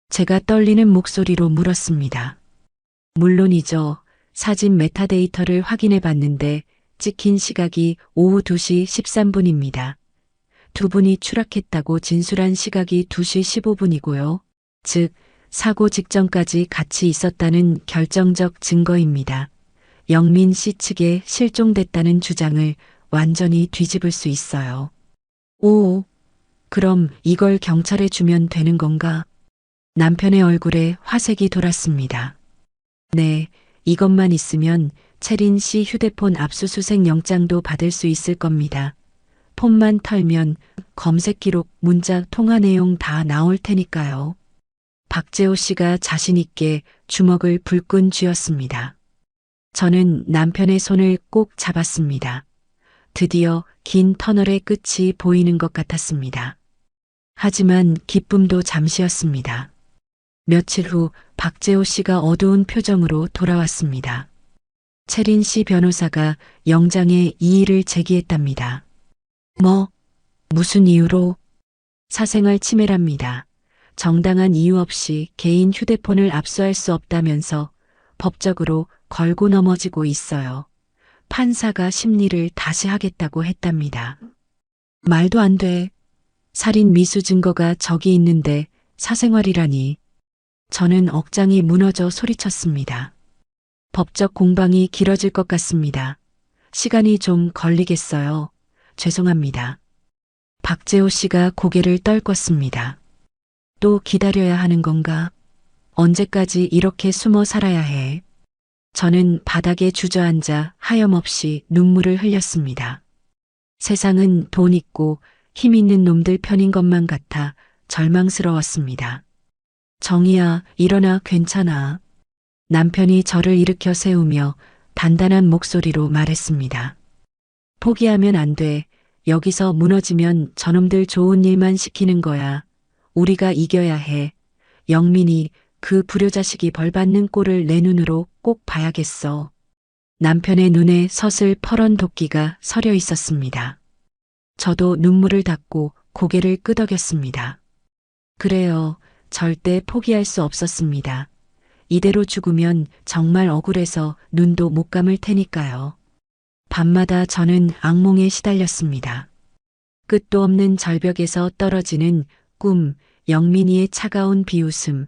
제가 떨리는 목소리로 물었습니다. 물론이죠. 사진 메타데이터를 확인해 봤는데 찍힌 시각이 오후 2시 13분입니다. 두 분이 추락했다고 진술한 시각이 2시 15분이고요. 즉, 사고 직전까지 같이 있었다는 결정적 증거입니다. 영민 씨 측에 실종됐다는 주장을 완전히 뒤집을 수 있어요. 오, 그럼 이걸 경찰에 주면 되는 건가? 남편의 얼굴에 화색이 돌았습니다. 네, 이것만 있으면 채린 씨 휴대폰 압수수색 영장도 받을 수 있을 겁니다. 폰만 털면 검색 기록, 문자, 통화 내용 다 나올 테니까요. 박재호 씨가 자신 있게 주먹을 불끈 쥐었습니다. 저는 남편의 손을 꼭 잡았습니다. 드디어 긴 터널의 끝이 보이는 것 같았습니다. 하지만 기쁨도 잠시였습니다. 며칠 후 박재호 씨가 어두운 표정으로 돌아왔습니다. 채린 씨 변호사가 영장에 이의를 제기했답니다. 무슨 이유로? 사생활 침해랍니다. 정당한 이유 없이 개인 휴대폰을 압수할 수 없다면서 법적으로 걸고 넘어지고 있어요. 판사가 심리를 다시 하겠다고 했답니다. 말도 안 돼. 살인 미수 증거가 저기 있는데 사생활이라니. 저는 억장이 무너져 소리쳤습니다. 법적 공방이 길어질 것 같습니다. 시간이 좀 걸리겠어요. 죄송합니다. 박재호 씨가 고개를 떨궜습니다. 또 기다려야 하는 건가? 언제까지 이렇게 숨어 살아야 해? 저는 바닥에 주저앉아 하염없이 눈물을 흘렸습니다. 세상은 돈 있고 힘 있는 놈들 편인 것만 같아 절망스러웠습니다. 정희야, 일어나, 괜찮아. 남편이 저를 일으켜 세우며 단단한 목소리로 말했습니다. 포기하면 안 돼. 여기서 무너지면 저놈들 좋은 일만 시키는 거야. 우리가 이겨야 해. 영민이 그 불효자식이 벌받는 꼴을 내 눈으로 꼭 봐야겠어. 남편의 눈에 서슬 퍼런 도끼가 서려 있었습니다. 저도 눈물을 닦고 고개를 끄덕였습니다. 그래요. 절대 포기할 수 없었습니다. 이대로 죽으면 정말 억울해서 눈도 못 감을 테니까요. 밤마다 저는 악몽에 시달렸습니다. 끝도 없는 절벽에서 떨어지는 꿈, 영민이의 차가운 비웃음,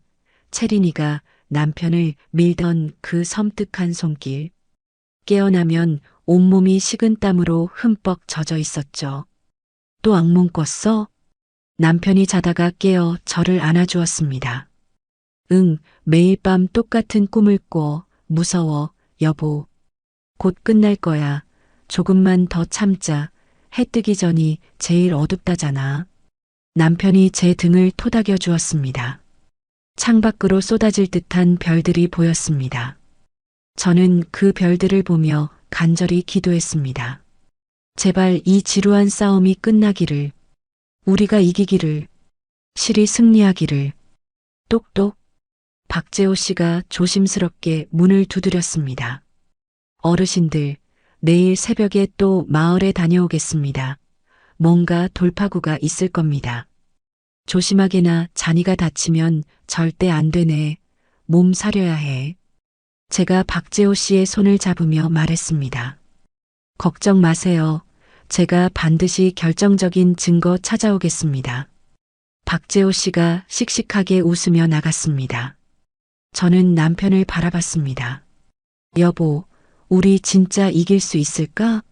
채린이가 남편을 밀던 그 섬뜩한 손길. 깨어나면 온몸이 식은 땀으로 흠뻑 젖어 있었죠. 또 악몽 꿨어? 남편이 자다가 깨어 저를 안아주었습니다. 응, 매일 밤 똑같은 꿈을 꿔. 무서워, 여보. 곧 끝날 거야. 조금만 더 참자. 해 뜨기 전이 제일 어둡다잖아. 남편이 제 등을 토닥여 주었습니다. 창밖으로 쏟아질 듯한 별들이 보였습니다. 저는 그 별들을 보며 간절히 기도했습니다. 제발 이 지루한 싸움이 끝나기를, 우리가 이기기를, 실이 승리하기를. 똑똑. 박재호 씨가 조심스럽게 문을 두드렸습니다. 어르신들, 내일 새벽에 또 마을에 다녀오겠습니다. 뭔가 돌파구가 있을 겁니다. 조심하게나 잔이가 다치면 절대 안 되네. 몸 사려야 해. 제가 박재호 씨의 손을 잡으며 말했습니다. 걱정 마세요. 제가 반드시 결정적인 증거 찾아오겠습니다. 박재호 씨가 씩씩하게 웃으며 나갔습니다. 저는 남편을 바라봤습니다. 여보, 우리 진짜 이길 수 있을까?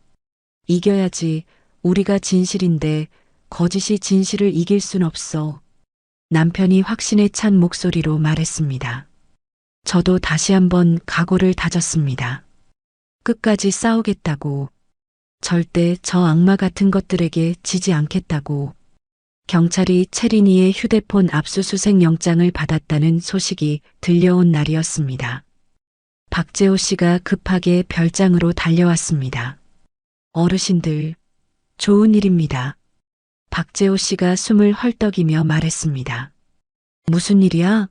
이겨야지. 우리가 진실인데 거짓이 진실을 이길 순 없어. 남편이 확신에 찬 목소리로 말했습니다. 저도 다시 한번 각오를 다졌습니다. 끝까지 싸우겠다고. 절대 저 악마 같은 것들에게 지지 않겠다고. 경찰이 채린이의 휴대폰 압수수색 영장을 받았다는 소식이 들려온 날이었습니다. 박재호 씨가 급하게 별장으로 달려왔습니다. 어르신들, 좋은 일입니다. 박재호 씨가 숨을 헐떡이며 말했습니다. 무슨 일이야?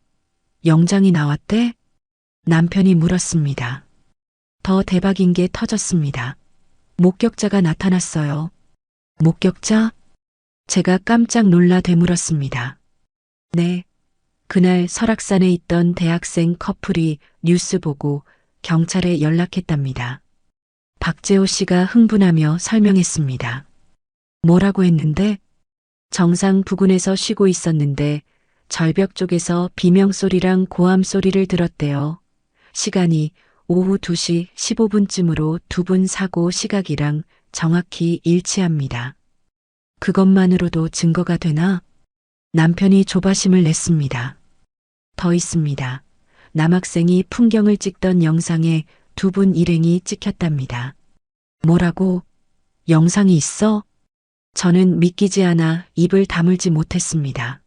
영장이 나왔대? 남편이 물었습니다. 더 대박인 게 터졌습니다. 목격자가 나타났어요. 목격자? 제가 깜짝 놀라 되물었습니다. 네. 그날 설악산에 있던 대학생 커플이 뉴스 보고 경찰에 연락했답니다. 박재호 씨가 흥분하며 설명했습니다. 뭐라고 했는데? 정상 부근에서 쉬고 있었는데 절벽 쪽에서 비명소리랑 고함소리를 들었대요. 시간이 오후 2시 15분쯤으로 두 분 사고 시각이랑 정확히 일치합니다. 그것만으로도 증거가 되나? 남편이 조바심을 냈습니다. 더 있습니다. 남학생이 풍경을 찍던 영상에 두 분 일행이 찍혔답니다. 뭐라고? 영상이 있어? 저는 믿기지 않아 입을 다물지 못했습니다.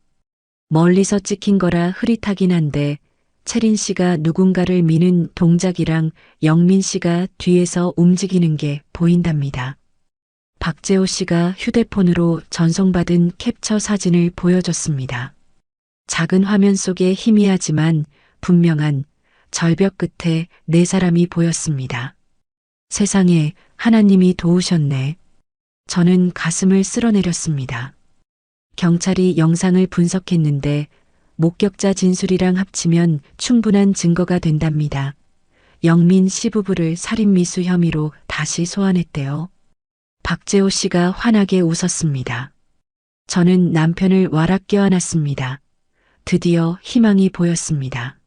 멀리서 찍힌 거라 흐릿하긴 한데 채린 씨가 누군가를 미는 동작이랑 영민 씨가 뒤에서 움직이는 게 보인답니다. 박재호 씨가 휴대폰으로 전송받은 캡처 사진을 보여줬습니다. 작은 화면 속에 희미하지만 분명한 절벽 끝에 네 사람이 보였습니다. 세상에, 하나님이 도우셨네. 저는 가슴을 쓸어내렸습니다. 경찰이 영상을 분석했는데 목격자 진술이랑 합치면 충분한 증거가 된답니다. 영민 씨 부부를 살인미수 혐의로 다시 소환했대요. 박재호 씨가 환하게 웃었습니다. 저는 남편을 와락 껴안았습니다. 드디어 희망이 보였습니다.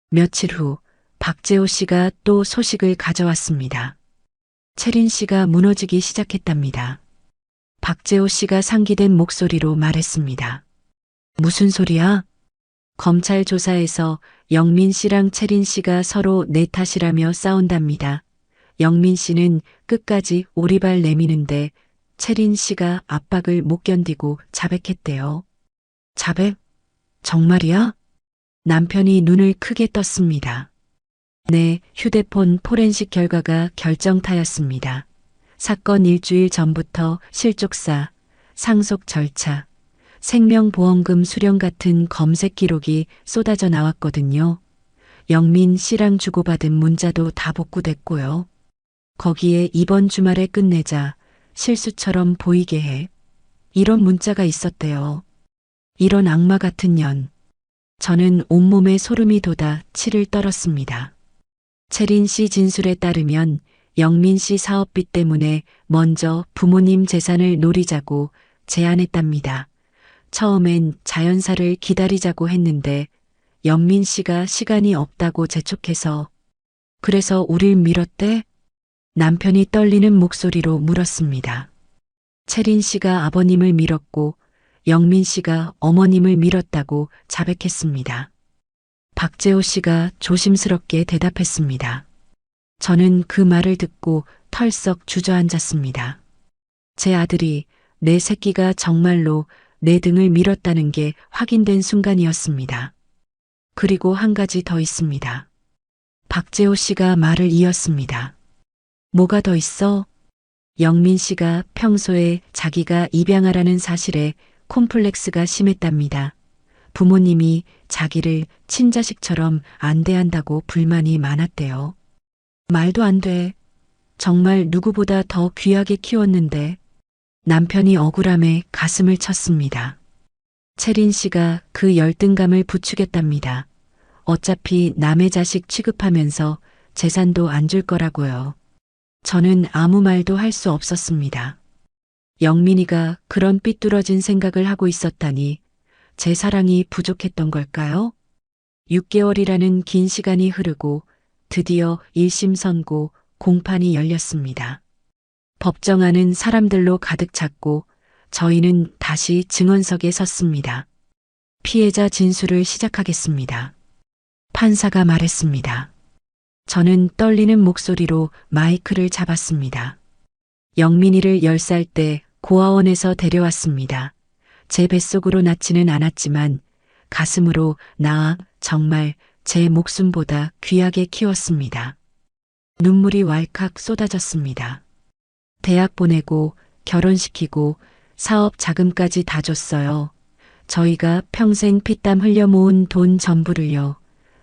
며칠 후 박재호 씨가 또 소식을 가져왔습니다. 채린 씨가 무너지기 시작했답니다. 박재호 씨가 상기된 목소리로 말했습니다. 무슨 소리야? 검찰 조사에서 영민 씨랑 채린 씨가 서로 내 탓이라며 싸운답니다. 영민 씨는 끝까지 오리발 내미는데 채린 씨가 압박을 못 견디고 자백했대요. 자백? 정말이야? 남편이 눈을 크게 떴습니다. 네, 휴대폰 포렌식 결과가 결정타였습니다. 사건 일주일 전부터 실족사, 상속 절차, 생명보험금 수령 같은 검색 기록이 쏟아져 나왔거든요. 영민 씨랑 주고받은 문자도 다 복구됐고요. 거기에 이번 주말에 끝내자, 실수처럼 보이게 해. 이런 문자가 있었대요. 이런 악마 같은 년. 저는 온몸에 소름이 돋아 치를 떨었습니다. 채린 씨 진술에 따르면 영민 씨 사업비 때문에 먼저 부모님 재산을 노리자고 제안했답니다. 처음엔 자연사를 기다리자고 했는데 영민 씨가 시간이 없다고 재촉해서 그래서 우릴 밀었대? 남편이 떨리는 목소리로 물었습니다. 채린 씨가 아버님을 밀었고 영민 씨가 어머님을 밀었다고 자백했습니다. 박재호 씨가 조심스럽게 대답했습니다. 저는 그 말을 듣고 털썩 주저앉았습니다. 제 아들이 내 새끼가 정말로 내 등을 밀었다는 게 확인된 순간이었습니다. 그리고 한 가지 더 있습니다. 박재호 씨가 말을 이었습니다. 뭐가 더 있어? 영민 씨가 평소에 자기가 입양아라는 사실에 콤플렉스가 심했답니다. 부모님이 자기를 친자식처럼 안 대한다고 불만이 많았대요. 말도 안 돼. 정말 누구보다 더 귀하게 키웠는데. 남편이 억울함에 가슴을 쳤습니다. 채린 씨가 그 열등감을 부추겼답니다. 어차피 남의 자식 취급하면서 재산도 안 줄 거라고요. 저는 아무 말도 할 수 없었습니다. 영민이가 그런 삐뚤어진 생각을 하고 있었다니 제 사랑이 부족했던 걸까요? 6개월이라는 긴 시간이 흐르고 드디어 1심 선고 공판이 열렸습니다. 법정안은 사람들로 가득 찼고 저희는 다시 증언석에 섰습니다. 피해자 진술을 시작하겠습니다. 판사가 말했습니다. 저는 떨리는 목소리로 마이크를 잡았습니다. 영민이를 10살 때 고아원에서 데려왔습니다. 제 뱃속으로 낳지는 않았지만 가슴으로 낳아 정말 제 목숨보다 귀하게 키웠습니다. 눈물이 왈칵 쏟아졌습니다. 대학 보내고 결혼시키고 사업 자금까지 다 줬어요. 저희가 평생 피땀 흘려 모은 돈 전부를요.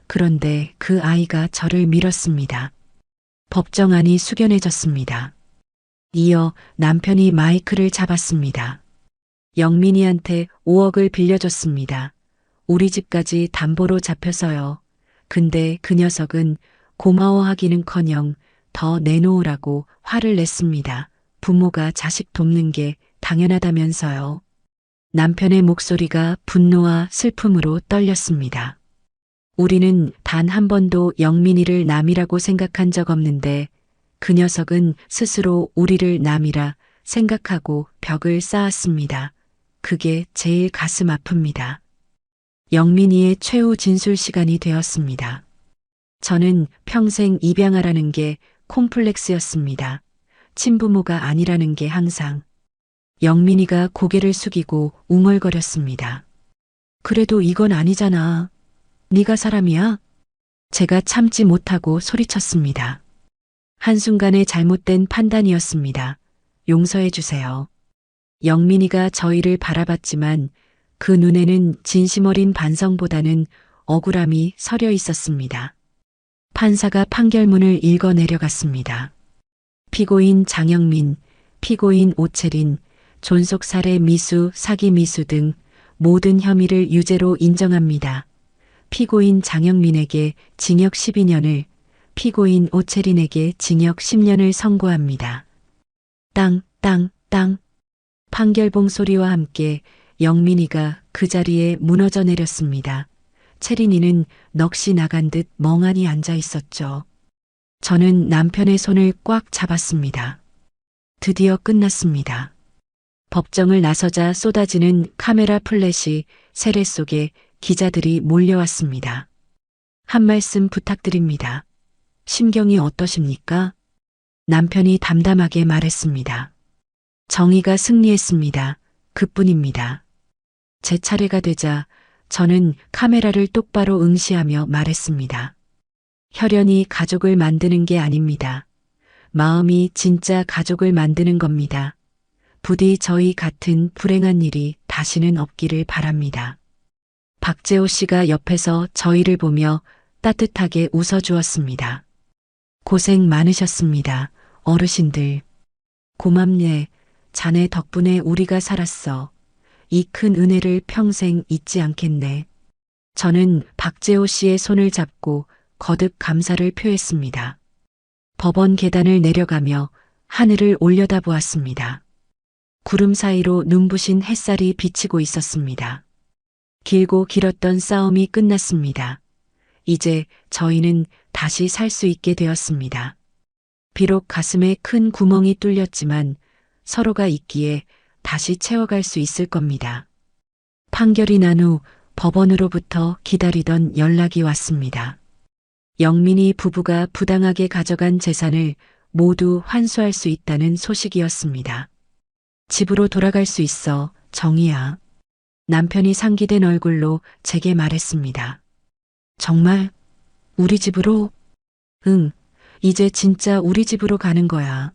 그런데 그 아이가 저를 밀었습니다. 법정안이 숙연해졌습니다. 이어 남편이 마이크를 잡았습니다. 영민이한테 5억을 빌려줬습니다. 우리 집까지 담보로 잡혀서요. 근데 그 녀석은 고마워하기는커녕 더 내놓으라고 화를 냈습니다. 부모가 자식 돕는 게 당연하다면서요. 남편의 목소리가 분노와 슬픔으로 떨렸습니다. 우리는 단 한 번도 영민이를 남이라고 생각한 적 없는데 그 녀석은 스스로 우리를 남이라 생각하고 벽을 쌓았습니다. 그게 제일 가슴 아픕니다. 영민이의 최후 진술 시간이 되었습니다. 저는 평생 입양아라는 게 콤플렉스였습니다. 친부모가 아니라는 게 항상. 영민이가 고개를 숙이고 웅얼거렸습니다. 그래도 이건 아니잖아. 네가 사람이야? 제가 참지 못하고 소리쳤습니다. 한순간의 잘못된 판단이었습니다. 용서해 주세요. 영민이가 저희를 바라봤지만 그 눈에는 진심 어린 반성보다는 억울함이 서려 있었습니다. 판사가 판결문을 읽어 내려갔습니다. 피고인 장영민, 피고인 오채린, 존속살해 미수, 사기 미수 등 모든 혐의를 유죄로 인정합니다. 피고인 장영민에게 징역 12년을, 피고인 오채린에게 징역 10년을 선고합니다. 땅, 땅, 땅. 판결봉 소리와 함께 영민이가 그 자리에 무너져 내렸습니다. 채린이는 넋이 나간 듯 멍하니 앉아 있었죠. 저는 남편의 손을 꽉 잡았습니다. 드디어 끝났습니다. 법정을 나서자 쏟아지는 카메라 플래시 세례 속에 기자들이 몰려왔습니다. 한 말씀 부탁드립니다. 심경이 어떠십니까? 남편이 담담하게 말했습니다. 정의가 승리했습니다. 그뿐입니다. 제 차례가 되자 저는 카메라를 똑바로 응시하며 말했습니다. 혈연이 가족을 만드는 게 아닙니다. 마음이 진짜 가족을 만드는 겁니다. 부디 저희 같은 불행한 일이 다시는 없기를 바랍니다. 박재호 씨가 옆에서 저희를 보며 따뜻하게 웃어주었습니다. 고생 많으셨습니다. 어르신들. 고맙네. 자네 덕분에 우리가 살았어. 이 큰 은혜를 평생 잊지 않겠네. 저는 박재호 씨의 손을 잡고 거듭 감사를 표했습니다. 법원 계단을 내려가며 하늘을 올려다보았습니다. 구름 사이로 눈부신 햇살이 비치고 있었습니다. 길고 길었던 싸움이 끝났습니다. 이제 저희는 다시 살 수 있게 되었습니다. 비록 가슴에 큰 구멍이 뚫렸지만 서로가 있기에 다시 채워갈 수 있을 겁니다. 판결이 난 후 법원으로부터 기다리던 연락이 왔습니다. 영민이 부부가 부당하게 가져간 재산을 모두 환수할 수 있다는 소식이었습니다. 집으로 돌아갈 수 있어, 정희야. 남편이 상기된 얼굴로 제게 말했습니다. 정말? 우리 집으로? 응, 이제 진짜 우리 집으로 가는 거야.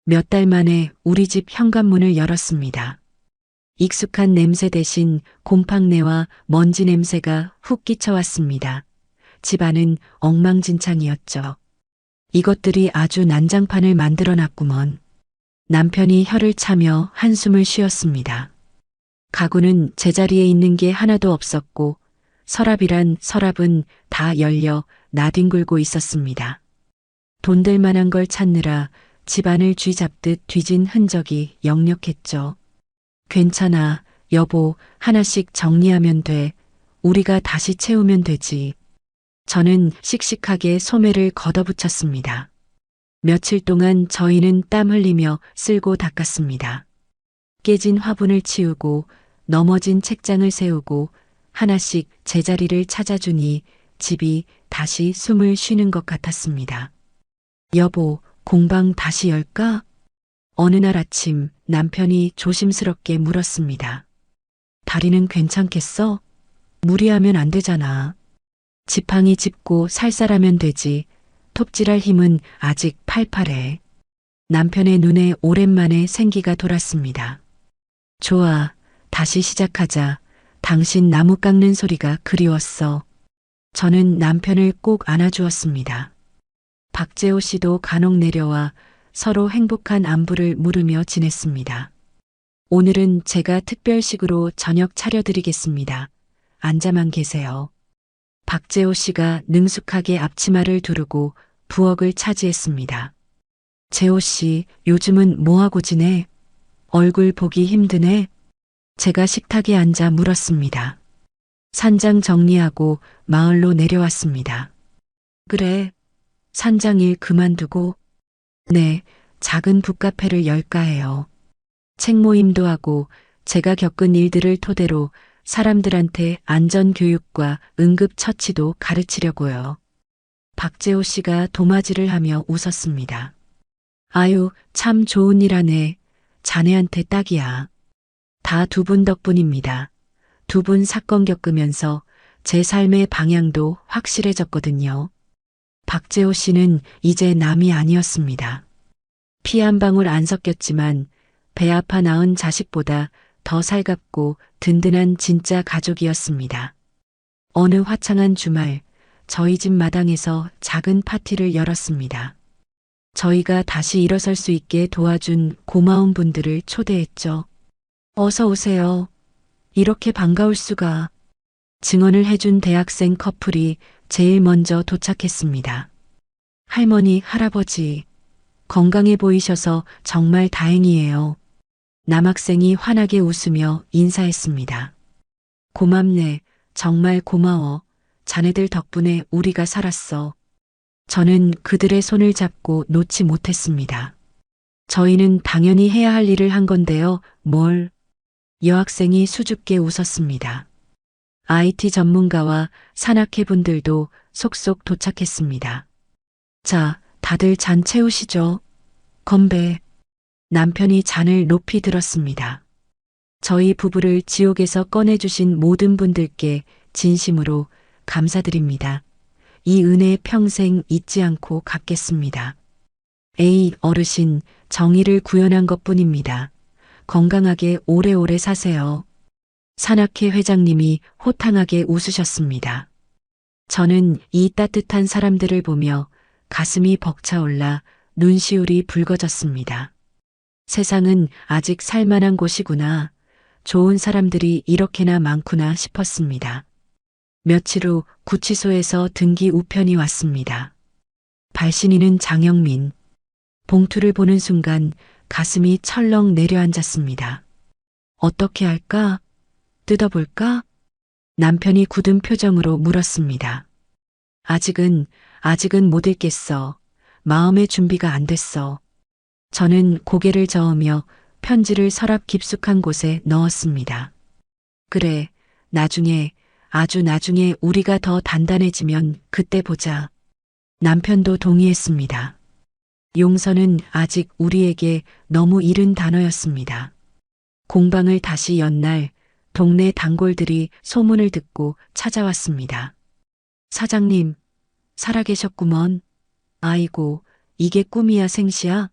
몇 달 만에 우리 집 현관문을 열었습니다. 익숙한 냄새 대신 곰팡내와 먼지 냄새가 훅 끼쳐왔습니다. 집안은 엉망진창이었죠. 이것들이 아주 난장판을 만들어놨구먼. 남편이 혀를 차며 한숨을 쉬었습니다. 가구는 제자리에 있는 게 하나도 없었고 서랍이란 서랍은 다 열려 나뒹굴고 있었습니다. 돈 될 만한 걸 찾느라 집안을 쥐잡듯 뒤진 흔적이 역력했죠. 괜찮아, 여보, 하나씩 정리하면 돼. 우리가 다시 채우면 되지. 저는 씩씩하게 소매를 걷어붙였습니다. 며칠 동안 저희는 땀 흘리며 쓸고 닦았습니다. 깨진 화분을 치우고 넘어진 책장을 세우고 하나씩 제자리를 찾아주니 집이 다시 숨을 쉬는 것 같았습니다. 여보, 공방 다시 열까? 어느 날 아침 남편이 조심스럽게 물었습니다. 다리는 괜찮겠어? 무리하면 안 되잖아. 지팡이 짚고 살살하면 되지. 톱질할 힘은 아직 팔팔해. 남편의 눈에 오랜만에 생기가 돌았습니다. 좋아, 다시 시작하자. 당신 나무 깎는 소리가 그리웠어. 저는 남편을 꼭 안아주었습니다. 박재호 씨도 간혹 내려와 서로 행복한 안부를 물으며 지냈습니다. 오늘은 제가 특별식으로 저녁 차려드리겠습니다. 앉아만 계세요. 박재호 씨가 능숙하게 앞치마를 두르고 부엌을 차지했습니다. 재호 씨, 요즘은 뭐하고 지내? 얼굴 보기 힘드네? 제가 식탁에 앉아 물었습니다. 산장 정리하고 마을로 내려왔습니다. 그래, 산장 일 그만두고? 네, 작은 북카페를 열까 해요. 책 모임도 하고 제가 겪은 일들을 토대로 사람들한테 안전교육과 응급처치도 가르치려고요. 박재호 씨가 도마질을 하며 웃었습니다. 아유, 참 좋은 일 하네. 자네한테 딱이야. 다 두 분 덕분입니다. 두 분 사건 겪으면서 제 삶의 방향도 확실해졌거든요. 박재호 씨는 이제 남이 아니었습니다. 피 한 방울 안 섞였지만 배 아파 낳은 자식보다 더 살갑고 든든한 진짜 가족이었습니다. 어느 화창한 주말, 저희 집 마당에서 작은 파티를 열었습니다. 저희가 다시 일어설 수 있게 도와준 고마운 분들을 초대했죠. 어서 오세요. 이렇게 반가울 수가. 증언을 해준 대학생 커플이 제일 먼저 도착했습니다. 할머니, 할아버지, 건강해 보이셔서 정말 다행이에요. 남학생이 환하게 웃으며 인사했습니다. 고맙네. 정말 고마워. 자네들 덕분에 우리가 살았어. 저는 그들의 손을 잡고 놓지 못했습니다. 저희는 당연히 해야 할 일을 한 건데요. 뭘? 여학생이 수줍게 웃었습니다. IT 전문가와 산악회 분들도 속속 도착했습니다. 자, 다들 잔 채우시죠. 건배. 남편이 잔을 높이 들었습니다. 저희 부부를 지옥에서 꺼내주신 모든 분들께 진심으로 감사드립니다. 이 은혜 평생 잊지 않고 갚겠습니다. 에이, 어르신, 정의를 구현한 것뿐입니다. 건강하게 오래오래 사세요. 산악회 회장님이 호탕하게 웃으셨습니다. 저는 이 따뜻한 사람들을 보며 가슴이 벅차올라 눈시울이 붉어졌습니다. 세상은 아직 살만한 곳이구나. 좋은 사람들이 이렇게나 많구나 싶었습니다. 며칠 후 구치소에서 등기 우편이 왔습니다. 발신인은 장영민. 봉투를 보는 순간 가슴이 철렁 내려앉았습니다. 어떻게 할까? 뜯어볼까? 남편이 굳은 표정으로 물었습니다. 아직은 못 읽겠어. 마음의 준비가 안 됐어. 저는 고개를 저으며 편지를 서랍 깊숙한 곳에 넣었습니다. 그래, 나중에, 아주 나중에 우리가 더 단단해지면 그때 보자. 남편도 동의했습니다. 용서는 아직 우리에게 너무 이른 단어였습니다. 공방을 다시 연 날, 동네 단골들이 소문을 듣고 찾아왔습니다. 사장님, 살아계셨구먼. 아이고, 이게 꿈이야 생시야?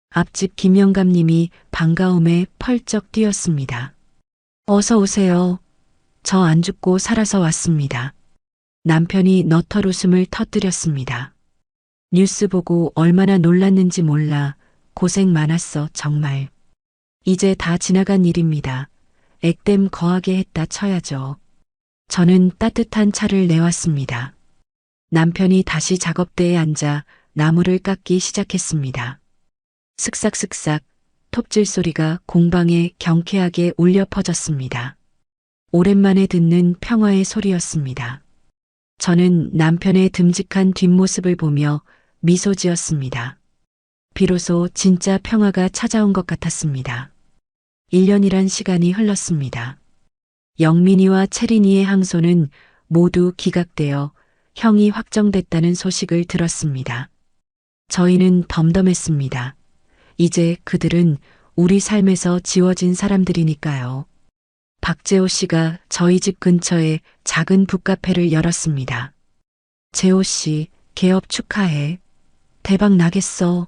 앞집 김영감님이 반가움에 펄쩍 뛰었습니다. 어서 오세요. 저 안 죽고 살아서 왔습니다. 남편이 너털 웃음을 터뜨렸습니다. 뉴스 보고 얼마나 놀랐는지 몰라. 고생 많았어, 정말. 이제 다 지나간 일입니다. 액땜 거하게 했다 쳐야죠. 저는 따뜻한 차를 내왔습니다. 남편이 다시 작업대에 앉아 나무를 깎기 시작했습니다. 슥싹슥싹 톱질 소리가 공방에 경쾌하게 울려 퍼졌습니다. 오랜만에 듣는 평화의 소리였습니다. 저는 남편의 듬직한 뒷모습을 보며 미소 지었습니다. 비로소 진짜 평화가 찾아온 것 같았습니다. 1년이란 시간이 흘렀습니다. 영민이와 채린이의 항소는 모두 기각되어 형이 확정됐다는 소식을 들었습니다. 저희는 덤덤했습니다. 이제 그들은 우리 삶에서 지워진 사람들이니까요. 박재호 씨가 저희 집 근처에 작은 북카페를 열었습니다. 재호 씨, 개업 축하해. 대박 나겠어.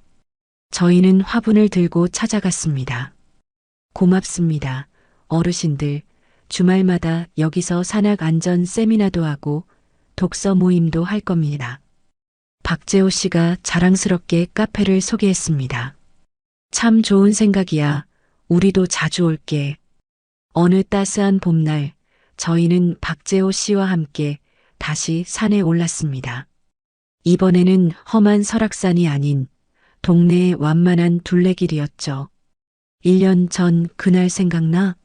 저희는 화분을 들고 찾아갔습니다. 고맙습니다. 어르신들, 주말마다 여기서 산악 안전 세미나도 하고 독서 모임도 할 겁니다. 박재호 씨가 자랑스럽게 카페를 소개했습니다. 참 좋은 생각이야. 우리도 자주 올게. 어느 따스한 봄날, 저희는 박재호 씨와 함께 다시 산에 올랐습니다. 이번에는 험한 설악산이 아닌 동네의 완만한 둘레길이었죠. 1년 전 그날 생각나?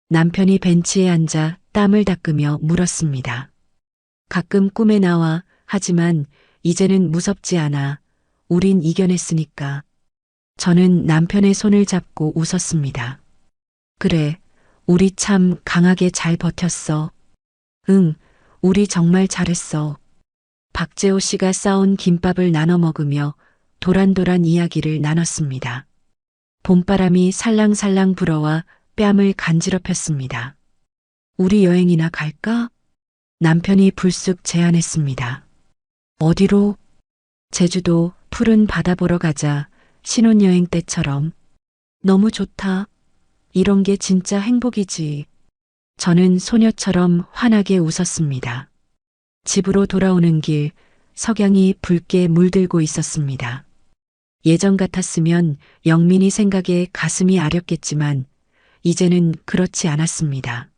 남편이 벤치에 앉아 땀을 닦으며 물었습니다. 가끔 꿈에 나와. 하지만 이제는 무섭지 않아. 우린 이겨냈으니까. 저는 남편의 손을 잡고 웃었습니다. 그래, 우리 참 강하게 잘 버텼어. 응, 우리 정말 잘했어. 박재호 씨가 싸온 김밥을 나눠 먹으며 도란도란 이야기를 나눴습니다. 봄바람이 살랑살랑 불어와 뺨을 간지럽혔습니다. 우리 여행이나 갈까? 남편이 불쑥 제안했습니다. 어디로? 제주도 푸른 바다 보러 가자. 신혼여행 때처럼. 너무 좋다. 이런 게 진짜 행복이지. 저는 소녀처럼 환하게 웃었습니다. 집으로 돌아오는 길, 석양이 붉게 물들고 있었습니다. 예전 같았으면 영민이 생각에 가슴이 아렸겠지만 이제는 그렇지 않았습니다.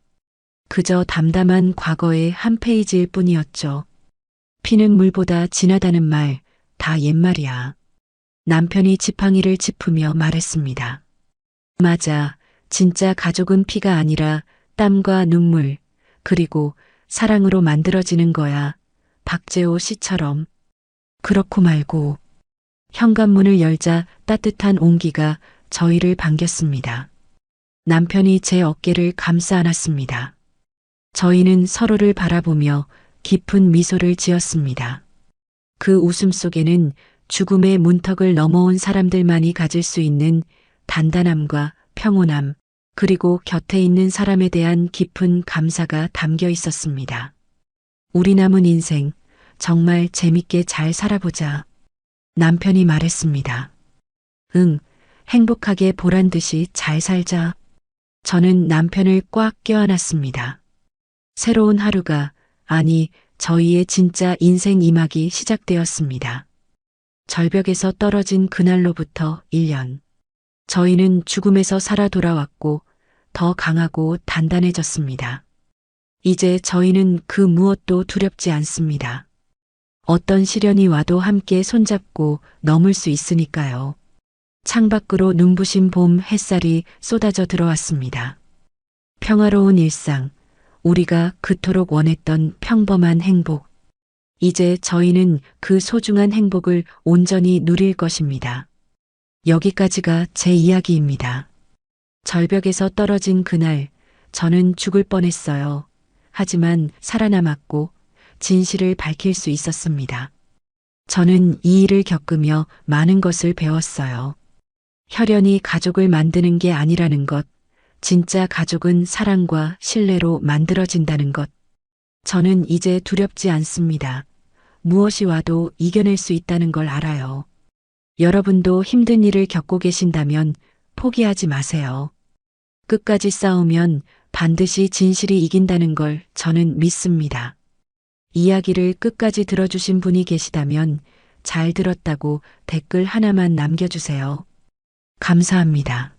그저 담담한 과거의 한 페이지일 뿐이었죠. 피는 물보다 진하다는 말, 다 옛말이야. 남편이 지팡이를 짚으며 말했습니다. 맞아. 진짜 가족은 피가 아니라 땀과 눈물, 그리고 사랑으로 만들어지는 거야. 박재호 씨처럼. 그렇고 말고. 현관문을 열자 따뜻한 온기가 저희를 반겼습니다. 남편이 제 어깨를 감싸 안았습니다. 저희는 서로를 바라보며 깊은 미소를 지었습니다. 그 웃음 속에는 죽음의 문턱을 넘어온 사람들만이 가질 수 있는 단단함과 평온함, 그리고 곁에 있는 사람에 대한 깊은 감사가 담겨 있었습니다. 우리 남은 인생 정말 재밌게 잘 살아보자. 남편이 말했습니다. 응, 행복하게 보란 듯이 잘 살자. 저는 남편을 꽉 껴안았습니다. 새로운 하루가, 아니, 저희의 진짜 인생 2막이 시작되었습니다. 절벽에서 떨어진 그날로부터 1년. 저희는 죽음에서 살아 돌아왔고 더 강하고 단단해졌습니다. 이제 저희는 그 무엇도 두렵지 않습니다. 어떤 시련이 와도 함께 손잡고 넘을 수 있으니까요. 창밖으로 눈부신 봄 햇살이 쏟아져 들어왔습니다. 평화로운 일상, 우리가 그토록 원했던 평범한 행복. 이제 저희는 그 소중한 행복을 온전히 누릴 것입니다. 여기까지가 제 이야기입니다. 절벽에서 떨어진 그날, 저는 죽을 뻔했어요. 하지만 살아남았고 진실을 밝힐 수 있었습니다. 저는 이 일을 겪으며 많은 것을 배웠어요. 혈연이 가족을 만드는 게 아니라는 것, 진짜 가족은 사랑과 신뢰로 만들어진다는 것. 저는 이제 두렵지 않습니다. 무엇이 와도 이겨낼 수 있다는 걸 알아요. 여러분도 힘든 일을 겪고 계신다면 포기하지 마세요. 끝까지 싸우면 반드시 진실이 이긴다는 걸 저는 믿습니다. 이야기를 끝까지 들어주신 분이 계시다면 잘 들었다고 댓글 하나만 남겨주세요. 감사합니다.